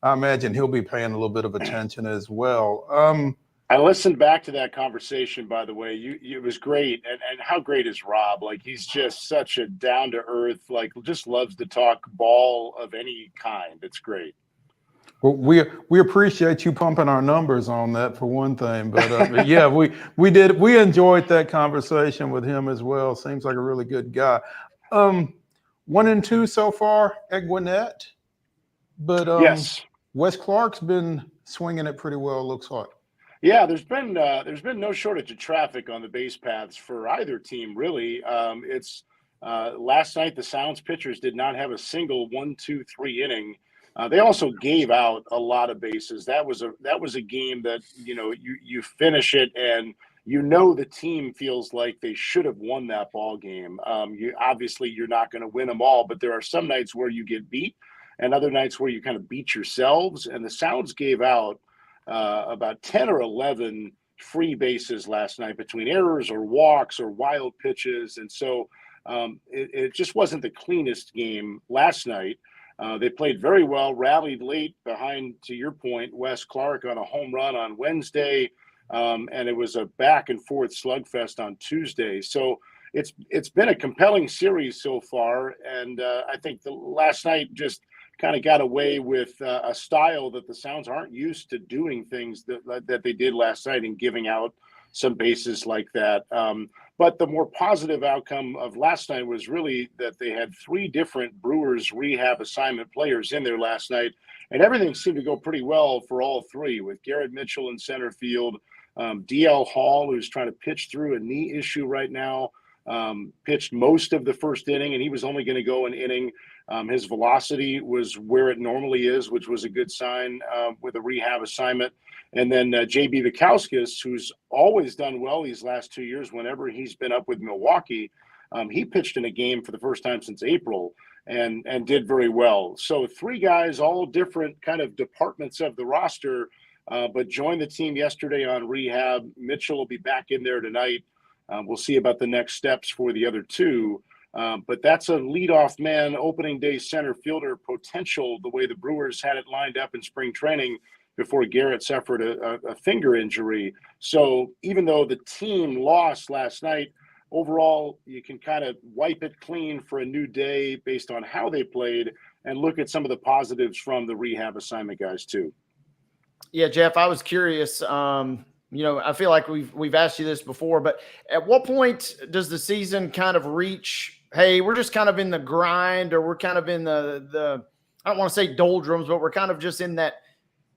I imagine he'll be paying a little bit of attention as well. I listened back to that conversation, by the way. It was great. And how great is Rob? Like, he's just such a down-to-earth, just loves to talk ball of any kind. It's great. Well, we appreciate you pumping our numbers on that for one thing, but we enjoyed that conversation with him as well. Seems like a really good guy. 1-2 so far at Gwinnett, but yes, Wes Clark's been swinging it pretty well. It looks like. Yeah, there's been no shortage of traffic on the base paths for either team, really. It's last night the Sounds pitchers did not have a single 1-2-3 inning. They also gave out a lot of bases. That was a game that you finish it and the team feels like they should have won that ball game. You're not going to win them all, but there are some nights where you get beat and other nights where you kind of beat yourselves. And the Sounds gave out about 10 or 11 free bases last night between errors or walks or wild pitches. And so it just wasn't the cleanest game last night. They played very well, rallied late behind, to your point, Wes Clark on a home run on Wednesday. And it was a back and forth slugfest on Tuesday. So it's been a compelling series so far. And I think the last night just kind of got away with a style that the Sounds aren't used to doing things that they did last night and giving out some bases like that. But the more positive outcome of last night was really that they had 3 different Brewers rehab assignment players in there last night. And everything seemed to go pretty well for all 3, with Garrett Mitchell in center field, DL Hall, who's trying to pitch through a knee issue right now, pitched most of the first inning, and he was only going to go an inning. His velocity was where it normally is, which was a good sign with a rehab assignment. And then J.B. Bukowskis, who's always done well these last 2 years whenever he's been up with Milwaukee, he pitched in a game for the first time since April and did very well. So 3 guys, all different kind of departments of the roster, but joined the team yesterday on rehab. Mitchell will be back in there tonight. We'll see about the next steps for the other 2. But that's a leadoff man, opening day center fielder potential, the way the Brewers had it lined up in spring training before Garrett suffered a finger injury. So even though the team lost last night, overall, you can kind of wipe it clean for a new day based on how they played and look at some of the positives from the rehab assignment guys too. Yeah, Jeff, I was curious. I feel like we've asked you this before, but at what point does the season kind of reach, hey, we're just kind of in the grind, or we're kind of in the I don't want to say doldrums, but we're kind of just in that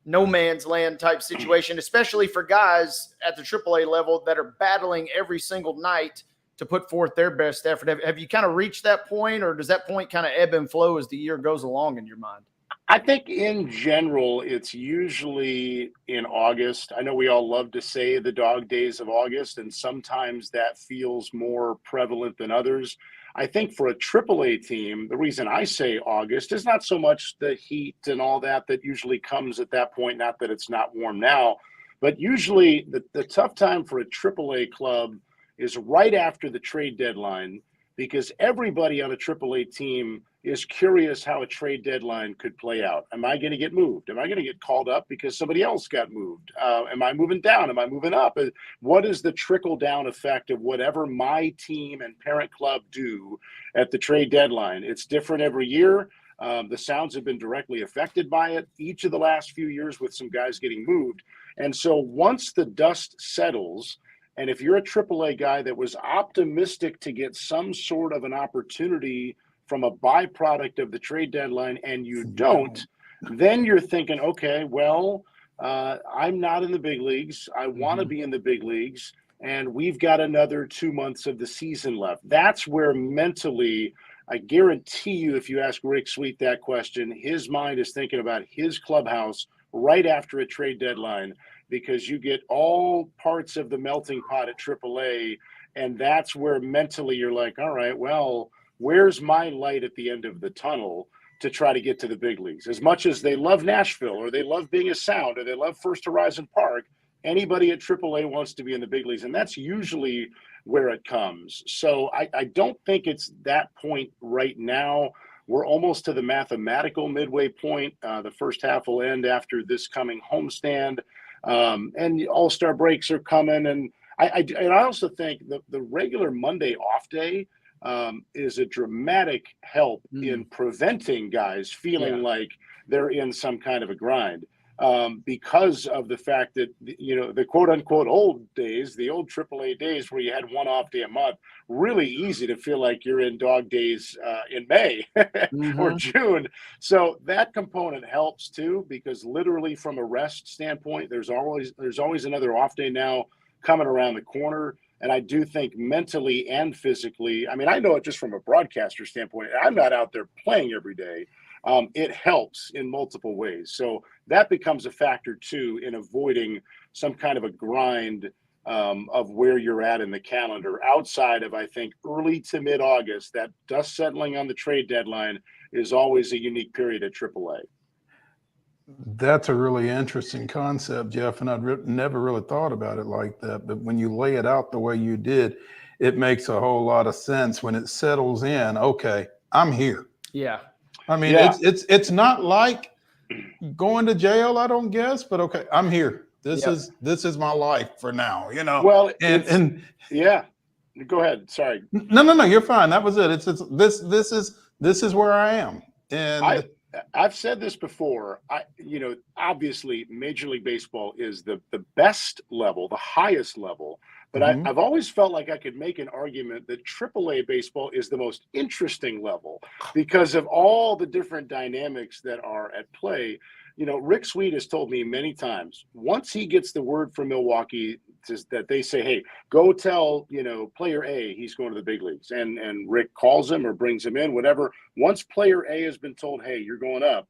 no man's land type situation, especially for guys at the AAA level that are battling every single night to put forth their best effort. Have you kind of reached that point, or does that point kind of ebb and flow as the year goes along in your mind? I think in general, it's usually in August. I know we all love to say the dog days of August, and sometimes that feels more prevalent than others. I think for a AAA team, the reason I say August is not so much the heat and all that usually comes at that point, not that it's not warm now, but usually the tough time for a AAA club is right after the trade deadline, because everybody on a AAA team is curious how a trade deadline could play out. Am I going to get moved? Am I going to get called up because somebody else got moved? Am I moving down? Am I moving up? What is the trickle-down effect of whatever my team and parent club do at the trade deadline? It's different every year. The Sounds have been directly affected by it each of the last few years with some guys getting moved. And so once the dust settles, and if you're a AAA guy that was optimistic to get some sort of an opportunity from a byproduct of the trade deadline and you don't, then you're thinking, okay, well, I'm not in the big leagues. I want to be in the big leagues, and we've got another 2 months of the season left. That's where mentally, I guarantee you, if you ask Rick Sweet that question, his mind is thinking about his clubhouse right after a trade deadline, because you get all parts of the melting pot at AAA, and that's where mentally you're like, all right, well, where's my light at the end of the tunnel to try to get to the big leagues? As much as they love Nashville, or they love being a Sound, or they love First Horizon Park, anybody at AAA wants to be in the big leagues, and that's usually where it comes. So I don't think it's that point right now. We're almost to the mathematical midway point. The first half will end after this coming homestand, and all-star breaks are coming. And I also think the regular Monday off day is a dramatic help in preventing guys feeling like they're in some kind of a grind, because of the fact that, the quote unquote old days, the old AAA days where you had one off day a month, really easy to feel like you're in dog days in May or June. So that component helps too, because literally from a rest standpoint, there's always another off day now coming around the corner. And I do think mentally and physically, I mean, I know it just from a broadcaster standpoint, I'm not out there playing every day. It helps in multiple ways. So that becomes a factor too in avoiding some kind of a grind of where you're at in the calendar. Outside of, I think, early to mid-August, that dust settling on the trade deadline is always a unique period at AAA. That's a really interesting concept, Jeff, and I'd never really thought about it like that. But when you lay it out the way you did, it makes a whole lot of sense when it settles in. Okay, I'm here. Yeah. I mean, it's not like going to jail, I don't guess, but okay, I'm here. This is my life for now, you know. Well, and yeah. Go ahead. Sorry. No, you're fine. That was it. This is where I am. And I've said this before. Obviously, Major League Baseball is the best level, the highest level. But I've always felt like I could make an argument that AAA baseball is the most interesting level because of all the different dynamics that are at play. Rick Sweet has told me many times, once he gets the word from Milwaukee that they say, hey, go tell, player A he's going to the big leagues. And Rick calls him or brings him in, whatever. Once player A has been told, hey, you're going up,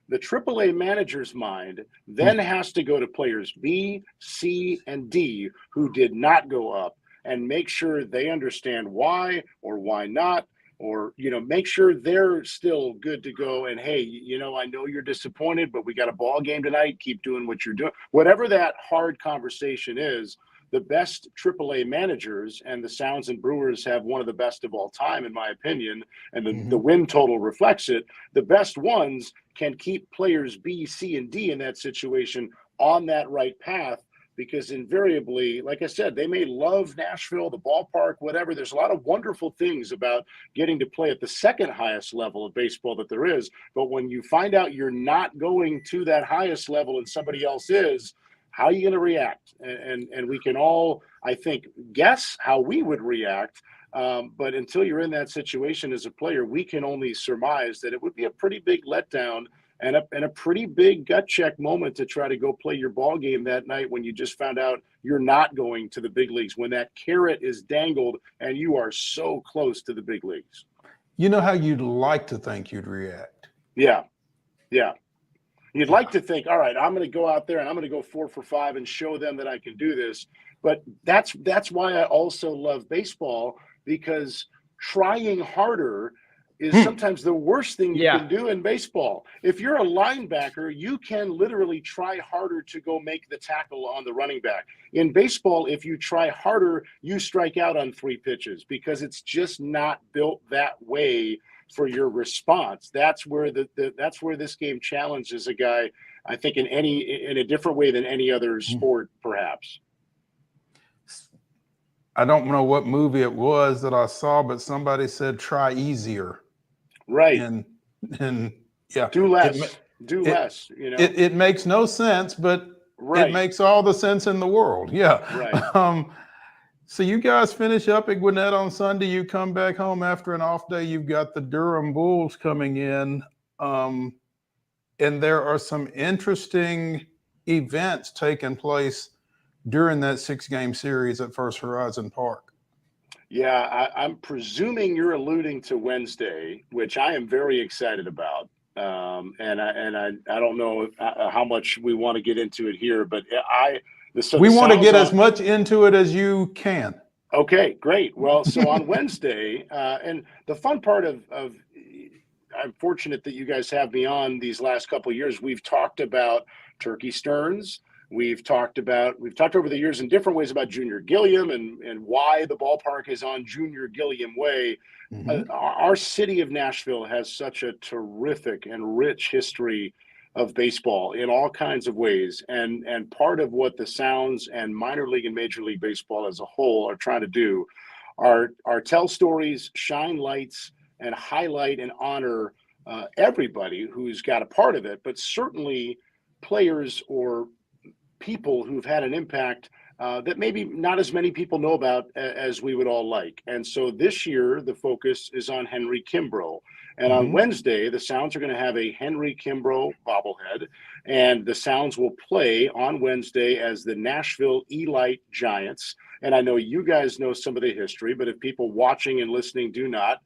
the AAA manager's mind then has to go to players B, C, and D who did not go up and make sure they understand why or why not, or, make sure they're still good to go. And, hey, I know you're disappointed, but we got a ball game tonight. Keep doing what you're doing. Whatever that hard conversation is, the best AAA managers, and the Sounds and Brewers have one of the best of all time, in my opinion, and the win total reflects it. The best ones can keep players B, C, and D in that situation on that right path, because invariably, like I said, they may love Nashville, the ballpark, whatever. There's a lot of wonderful things about getting to play at the second highest level of baseball that there is. But when you find out you're not going to that highest level and somebody else is, how are you going to react? And we can all, I think, guess how we would react. But until you're in that situation as a player, we can only surmise that it would be a pretty big letdown and a pretty big gut check moment to try to go play your ball game that night when you just found out you're not going to the big leagues, when that carrot is dangled and you are so close to the big leagues. You know how you'd like to think you'd react. Yeah. You'd like to think, all right, I'm going to go out there and I'm going to go 4 for 5 and show them that I can do this. But that's why I also love baseball, because trying harder is sometimes the worst thing you can do in baseball. If you're a linebacker, you can literally try harder to go make the tackle on the running back. In baseball, if you try harder, you strike out on 3 pitches because it's just not built that way for your response. That's where that's where this game challenges a guy, I think, in a different way than any other sport, perhaps. I don't know what movie it was that I saw, but somebody said try easier. Right. And yeah. Do less. Do less. It makes no sense, but it makes all the sense in the world. Yeah. Right. So you guys finish up at Gwinnett on Sunday. You come back home after an off day. You've got the Durham Bulls coming in. And there are some interesting events taking place during that 6-game series at First Horizon Park. Yeah, I'm presuming you're alluding to Wednesday, which I am very excited about. And I don't know how much we want to get into it here, but we want to get as much into it as you can. Okay, great. Well, so on Wednesday, and the fun part of I'm fortunate that you guys have me on these last couple of years. We've talked about Turkey Stearns. We've talked over the years in different ways about Junior Gilliam and why the ballpark is on Junior Gilliam Way. Our city of Nashville has such a terrific and rich history of baseball in all kinds of ways. And part of what the Sounds and minor league and Major League Baseball as a whole are trying to do are tell stories, shine lights, and highlight and honor everybody who's got a part of it, but certainly players or people who've had an impact that maybe not as many people know about as we would all like. And so this year, the focus is on Henry Kimbrough. And on Wednesday, the Sounds are going to have a Henry Kimbrough bobblehead. And the Sounds will play on Wednesday as the Nashville Elite Giants. And I know you guys know some of the history, but if people watching and listening do not,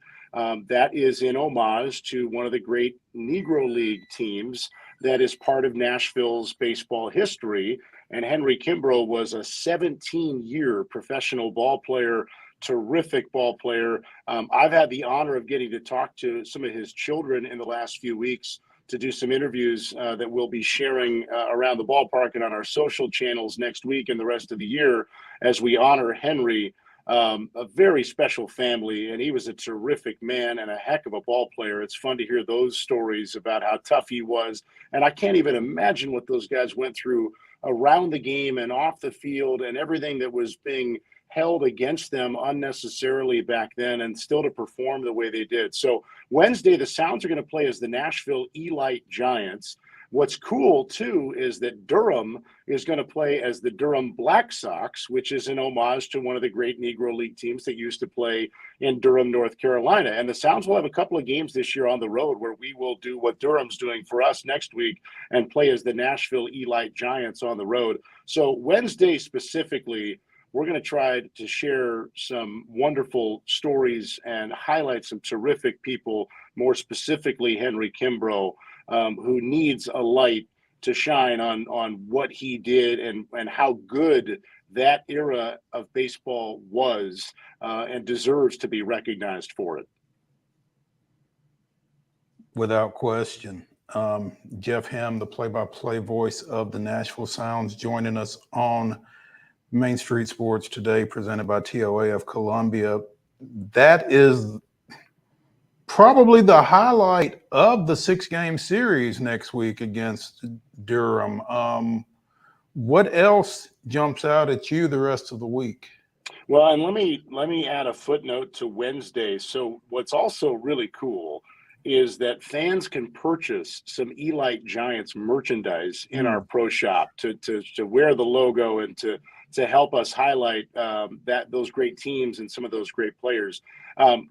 that is in homage to one of the great Negro League teams that is part of Nashville's baseball history. And Henry Kimbrough was a 17-year professional ball player, terrific ball player. I've had the honor of getting to talk to some of his children in the last few weeks to do some interviews that we'll be sharing around the ballpark and on our social channels next week and the rest of the year as we honor Henry. A very special family, and he was a terrific man and a heck of a ball player. It's fun to hear those stories about how tough he was, and I can't even imagine what those guys went through around the game and off the field and everything that was being held against them unnecessarily back then, and still to perform the way they did. So Wednesday, the Sounds are going to play as the Nashville Elite Giants. What's cool, too, is that Durham is going to play as the Durham Black Sox, which is an homage to one of the great Negro League teams that used to play in Durham, North Carolina. And the Sounds will have a couple of games this year on the road where we will do what Durham's doing for us next week and play as the Nashville Elite Giants on the road. So Wednesday specifically, we're going to try to share some wonderful stories and highlight some terrific people, more specifically Henry Kimbrough, who needs a light to shine on what he did and how good that era of baseball was, and deserves to be recognized for it. Without question. Jeff Hamm, the play-by-play voice of the Nashville Sounds, joining us on Main Street Sports Today, presented by TOA of Columbia. That is probably the highlight of the 6-game series next week against Durham. What else jumps out at you the rest of the week? Well, and let me add a footnote to Wednesday. So what's also really cool is that fans can purchase some Elite Giants merchandise in our pro shop to wear the logo and to help us highlight those great teams and some of those great players.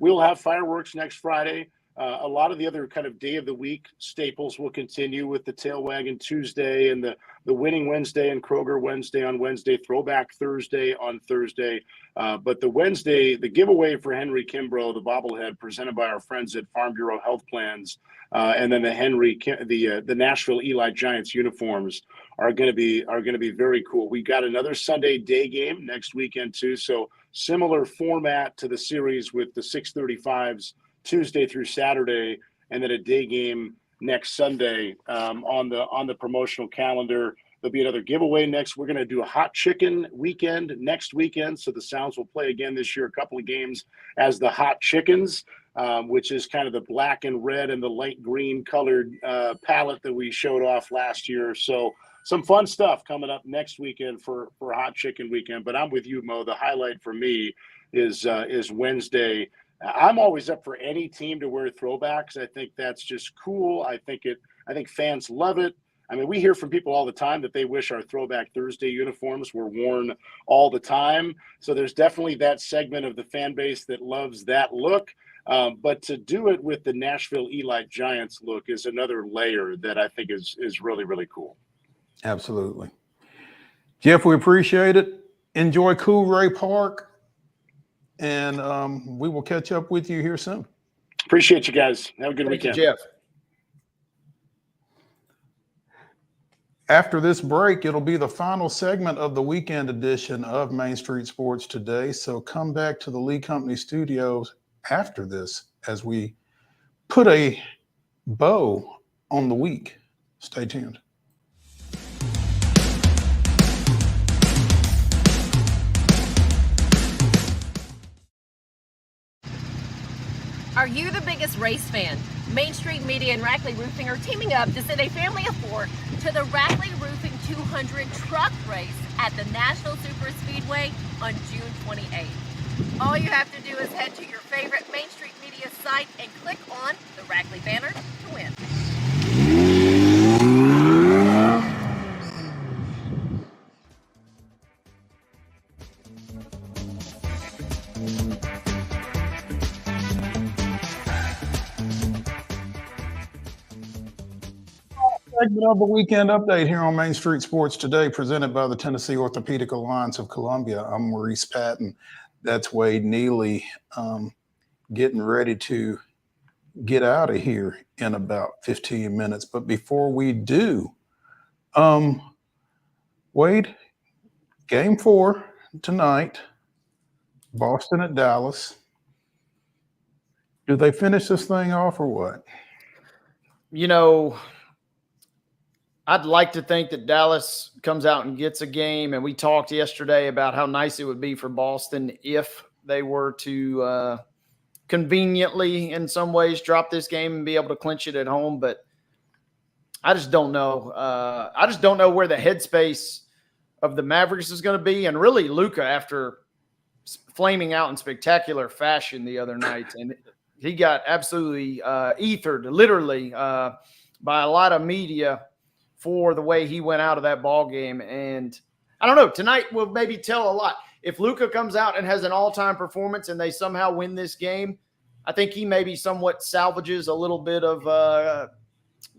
We'll have fireworks next Friday. A lot of the other kind of day of the week staples will continue with the Tail Wagon Tuesday and the Winning Wednesday and Kroger Wednesday on Wednesday, Throwback Thursday on Thursday. But the giveaway for Henry Kimbrough, the bobblehead presented by our friends at Farm Bureau Health Plans, and then the Nashville Elite Giants uniforms are going to be very cool. We got another Sunday day game next weekend too, so similar format to the series with the 6:35s Tuesday through Saturday, and then a day game next Sunday on the promotional calendar. There'll be another giveaway next. We're going to do a hot chicken weekend next weekend. So the Sounds will play again this year, a couple of games as the Hot Chickens, which is kind of the black and red and the light green colored palette that we showed off last year. So some fun stuff coming up next weekend for Hot Chicken Weekend. But I'm with you, Mo. The highlight for me is Wednesday. I'm always up for any team to wear throwbacks. I think that's just cool. I think fans love it. I mean, we hear from people all the time that they wish our Throwback Thursday uniforms were worn all the time. So there's definitely that segment of the fan base that loves that look. But to do it with the Nashville Elite Giants look is another layer that I think is really, really cool. Absolutely. Jeff, we appreciate it. Enjoy Coolray Park. And we will catch up with you here soon. Appreciate you guys. Have a good weekend. Jeff. After this break, it'll be the final segment of the weekend edition of Main Street Sports Today. So come back to the Lee Company studios after this as we put a bow on the week. Stay tuned. Are you the biggest race fan? Main Street Media and Rackley Roofing are teaming up to send a family of 4 to the Rackley Roofing 200 truck race at the Nashville Super Speedway on June 28th. All you have to do is head to your favorite Main Street Media site and click on the Rackley banner to win. Segment of the weekend update here on Main Street Sports Today, presented by the Tennessee Orthopedic Alliance of Columbia. I'm Maurice Patton. That's Wade Neely, getting ready to get out of here in about 15 minutes. But before we do, Wade, game 4 tonight, Boston at Dallas. Do they finish this thing off or what? You know, I'd like to think that Dallas comes out and gets a game. And we talked yesterday about how nice it would be for Boston if they were to conveniently, in some ways, drop this game and be able to clinch it at home. But I just don't know. I just don't know where the headspace of the Mavericks is going to be. And really, Luka, after flaming out in spectacular fashion the other night, and he got absolutely ethered, literally, by a lot of media for the way he went out of that ball game. And I don't know, tonight will maybe tell a lot. If Luka comes out and has an all-time performance and they somehow win this game, I think he maybe somewhat salvages a little bit of, I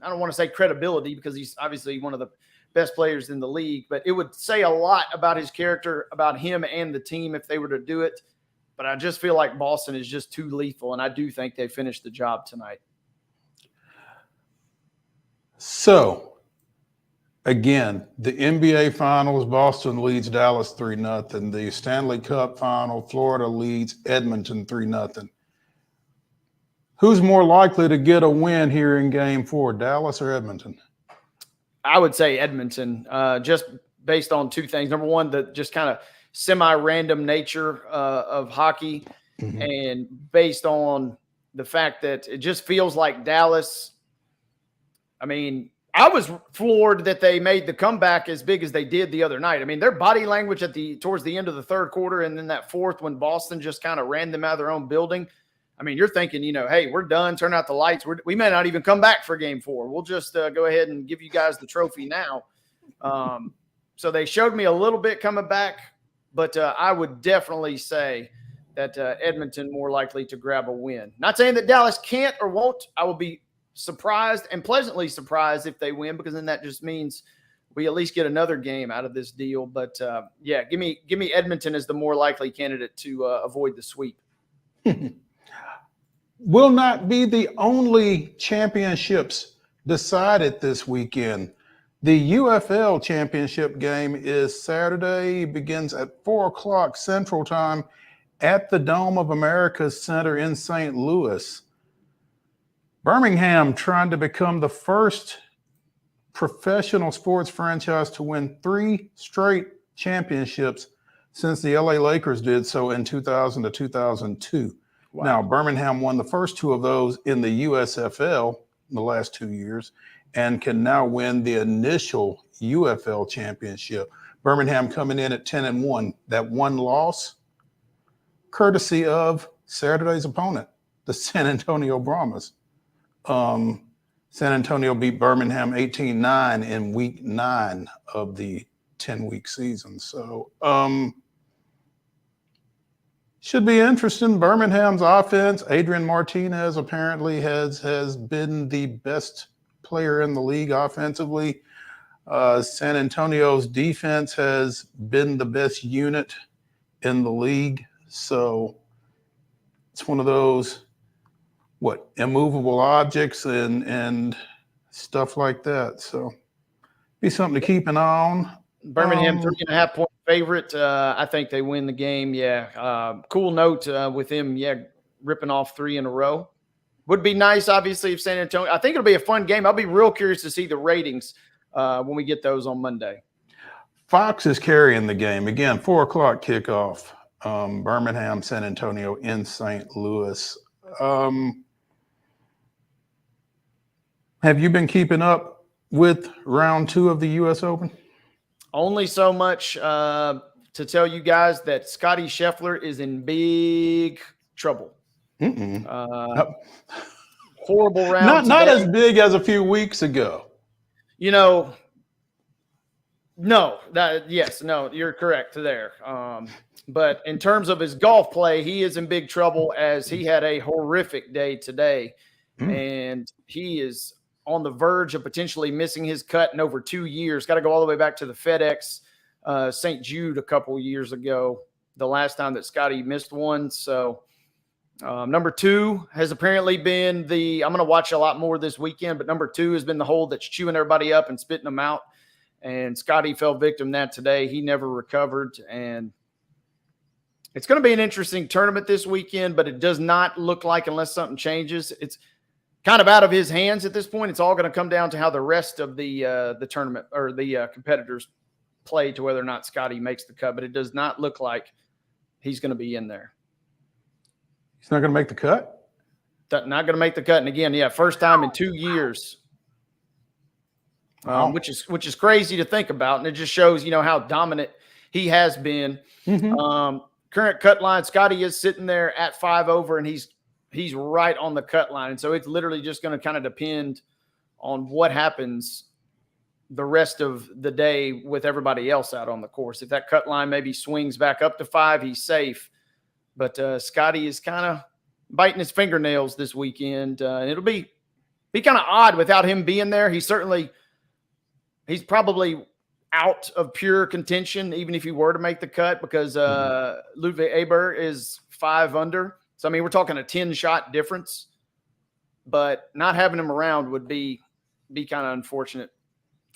don't want to say credibility because he's obviously one of the best players in the league, but it would say a lot about his character, about him and the team if they were to do it. But I just feel like Boston is just too lethal, and I do think they finished the job tonight. So, again, the NBA Finals, Boston leads Dallas 3-0. The Stanley Cup Final, Florida leads Edmonton 3-0. Who's more likely to get a win here in Game 4, Dallas or Edmonton? I would say Edmonton, just based on two things. Number one, the just kind of semi-random nature of hockey, and based on the fact that it just feels like Dallas. I mean, I was floored that they made the comeback as big as they did the other night. I mean, their body language towards the end of the third quarter and then that fourth when Boston just kind of ran them out of their own building. I mean, you're thinking, hey, we're done. Turn out the lights. We may not even come back for Game 4. We'll just go ahead and give you guys the trophy now. So they showed me a little bit coming back, but I would definitely say that Edmonton more likely to grab a win. Not saying that Dallas can't or won't. I will be surprised and pleasantly surprised if they win, because then that just means we at least get another game out of this deal. But yeah, give me Edmonton as the more likely candidate to avoid the sweep. Will not be the only championships decided this weekend. The UFL championship game is Saturday, begins at 4:00 Central Time at the Dome of America's Center in St. Louis. Birmingham trying to become the first professional sports franchise to win 3 straight championships since the LA Lakers did so in 2000 to 2002. Wow. Now, Birmingham won the first 2 of those in the USFL in the last 2 years and can now win the initial UFL championship. Birmingham coming in at 10-1. That one loss, courtesy of Saturday's opponent, the San Antonio Brahmas. San Antonio beat Birmingham 18-9 in week 9 of the 10-week season. So, should be interesting. Birmingham's offense, Adrian Martinez apparently has been the best player in the league offensively. San Antonio's defense has been the best unit in the league. So it's one of those, immovable objects and stuff like that. So be something to keep an eye on. Birmingham 3.5-point favorite. I think they win the game. Yeah. Cool note with him. Yeah. Ripping off 3 in a row. Would be nice, obviously, if San Antonio. I think it'll be a fun game. I'll be real curious to see the ratings when we get those on Monday. Fox is carrying the game. Again, 4:00 kickoff. Birmingham, San Antonio in St. Louis. Have you been keeping up with round 2 of the U.S. Open? Only so much to tell you guys that Scotty Scheffler is in big trouble. Horrible round. Not as big as a few weeks ago. No, you're correct there. But in terms of his golf play, he is in big trouble as he had a horrific day today. And he is on the verge of potentially missing his cut in over 2 years. Got to go all the way back to the FedEx St. Jude a couple years ago, the last time that Scotty missed one. So number 2 has apparently been I'm going to watch a lot more this weekend, but number 2 has been the hole that's chewing everybody up and spitting them out. And Scotty fell victim to that today. He never recovered. And it's going to be an interesting tournament this weekend, but it does not look like, unless something changes, it's kind of out of his hands at this point. It's all going to come down to how the rest of the tournament or the competitors play to whether or not Scotty makes the cut. But it does not look like he's going to be in there. He's not going to make the cut? Not going to make the cut. And again, yeah, first time in 2 years, which is crazy to think about. And it just shows, how dominant he has been. Current cut line, Scotty is sitting there at 5 over, and he's right on the cut line. And so it's literally just going to kind of depend on what happens the rest of the day with everybody else out on the course. If that cut line maybe swings back up to 5, he's safe. But Scotty is kind of biting his fingernails this weekend. And it'll be kind of odd without him being there. He's probably out of pure contention, even if he were to make the cut, because Ludwig Aber is 5 under. So, I mean, we're talking a 10-shot difference. But not having him around would be kind of unfortunate.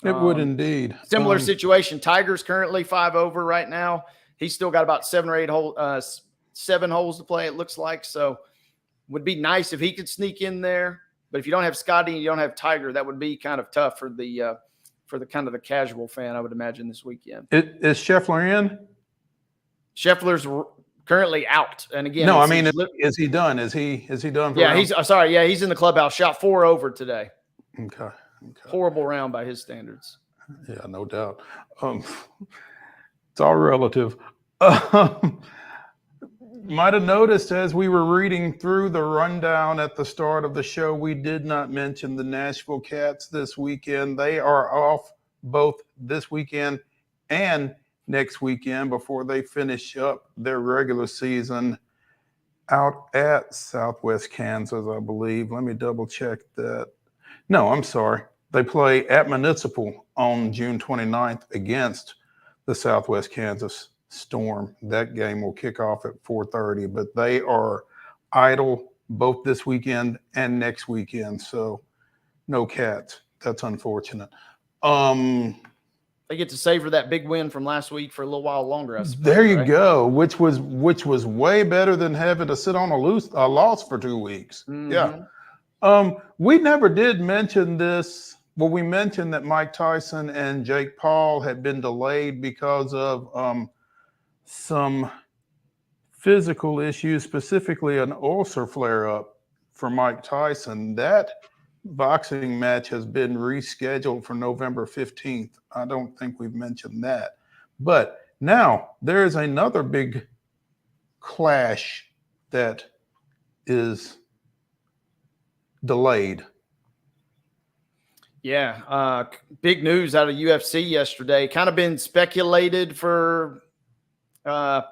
It would indeed. Similar situation. Tiger's currently 5 over right now. He's still got about 7 or 8 holes, 7 holes to play, it looks like. So would be nice if he could sneak in there. But if you don't have Scotty and you don't have Tiger, that would be kind of tough for the kind of the casual fan, I would imagine, this weekend. Is Scheffler in? Scheffler's currently out. And again, no, I mean, is he done? Is he done? Yeah, he's sorry. Yeah, he's in the clubhouse. Shot 4 over today. Okay. Horrible round by his standards. Yeah, no doubt. It's all relative. Might have noticed as we were reading through the rundown at the start of the show, we did not mention the Nashville Cats this weekend. They are off both this weekend and next weekend before they finish up their regular season out at Southwest Kansas, I believe. Let me double check that. No, I'm sorry. They play at Municipal on June 29th against the Southwest Kansas Storm. That game will kick off at 4:30, but they are idle both this weekend and next weekend. So no Cats. That's unfortunate. They get to savor that big win from last week for a little while longer, I suppose. There you go, which was way better than having to sit on a loss for 2 weeks. Yeah. We never did mention this. Well, we mentioned that Mike Tyson and Jake Paul had been delayed because of some physical issues, specifically an ulcer flare-up for Mike Tyson. That boxing match has been rescheduled for November 15th. I don't think we've mentioned that. But now there is another big clash that is delayed. Yeah, big news out of UFC yesterday. Kind of been speculated for the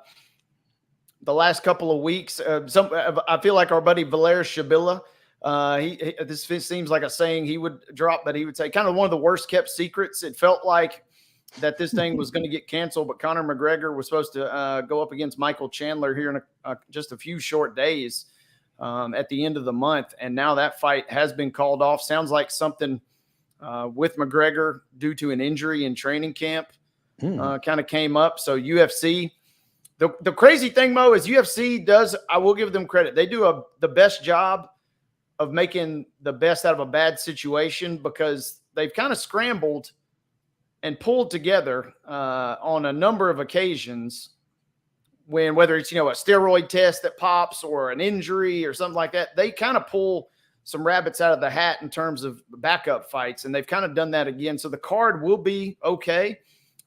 last couple of weeks. I feel like our buddy Valer Shabila, this seems like a saying he would drop, but he would say kind of one of the worst kept secrets. It felt like that this thing was going to get canceled, but Conor McGregor was supposed to go up against Michael Chandler here in just a few short days at the end of the month. And now that fight has been called off. Sounds like something with McGregor due to an injury in training camp kind of came up. So UFC, the crazy thing, Mo, is UFC does, I will give them credit. They do the best job of making the best out of a bad situation, because they've kind of scrambled and pulled together on a number of occasions when, whether it's, a steroid test that pops or an injury or something like that, they kind of pull some rabbits out of the hat in terms of backup fights. And they've kind of done that again. So the card will be okay.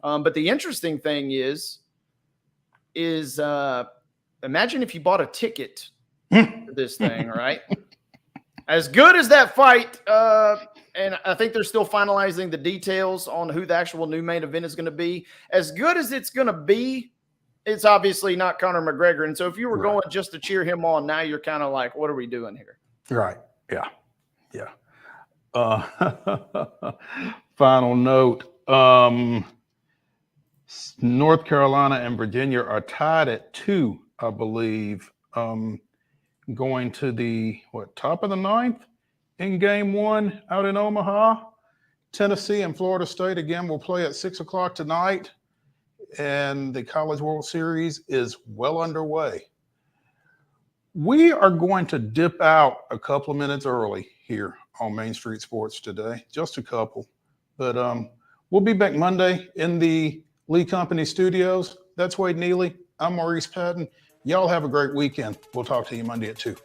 But the interesting thing is imagine if you bought a ticket for this thing, right? As good as that fight, and I think they're still finalizing the details on who the actual new main event is going to be. As good as it's going to be, it's obviously not Conor McGregor. And so if you were going just to cheer him on, now you're kind of like, what are we doing here? Right. Yeah. Final note. North Carolina and Virginia are tied at 2, I believe, going to the top of the 9th in game 1 out in Omaha. Tennessee and Florida State again will play at 6 o'clock tonight, and the College World Series is well underway. We are going to dip out a couple of minutes early here on Main Street Sports today, just a couple. But we'll be back Monday in the Lee Company studios. That's Wade Neely. I'm Maurice Patton. Y'all have a great weekend. We'll talk to you Monday at 2.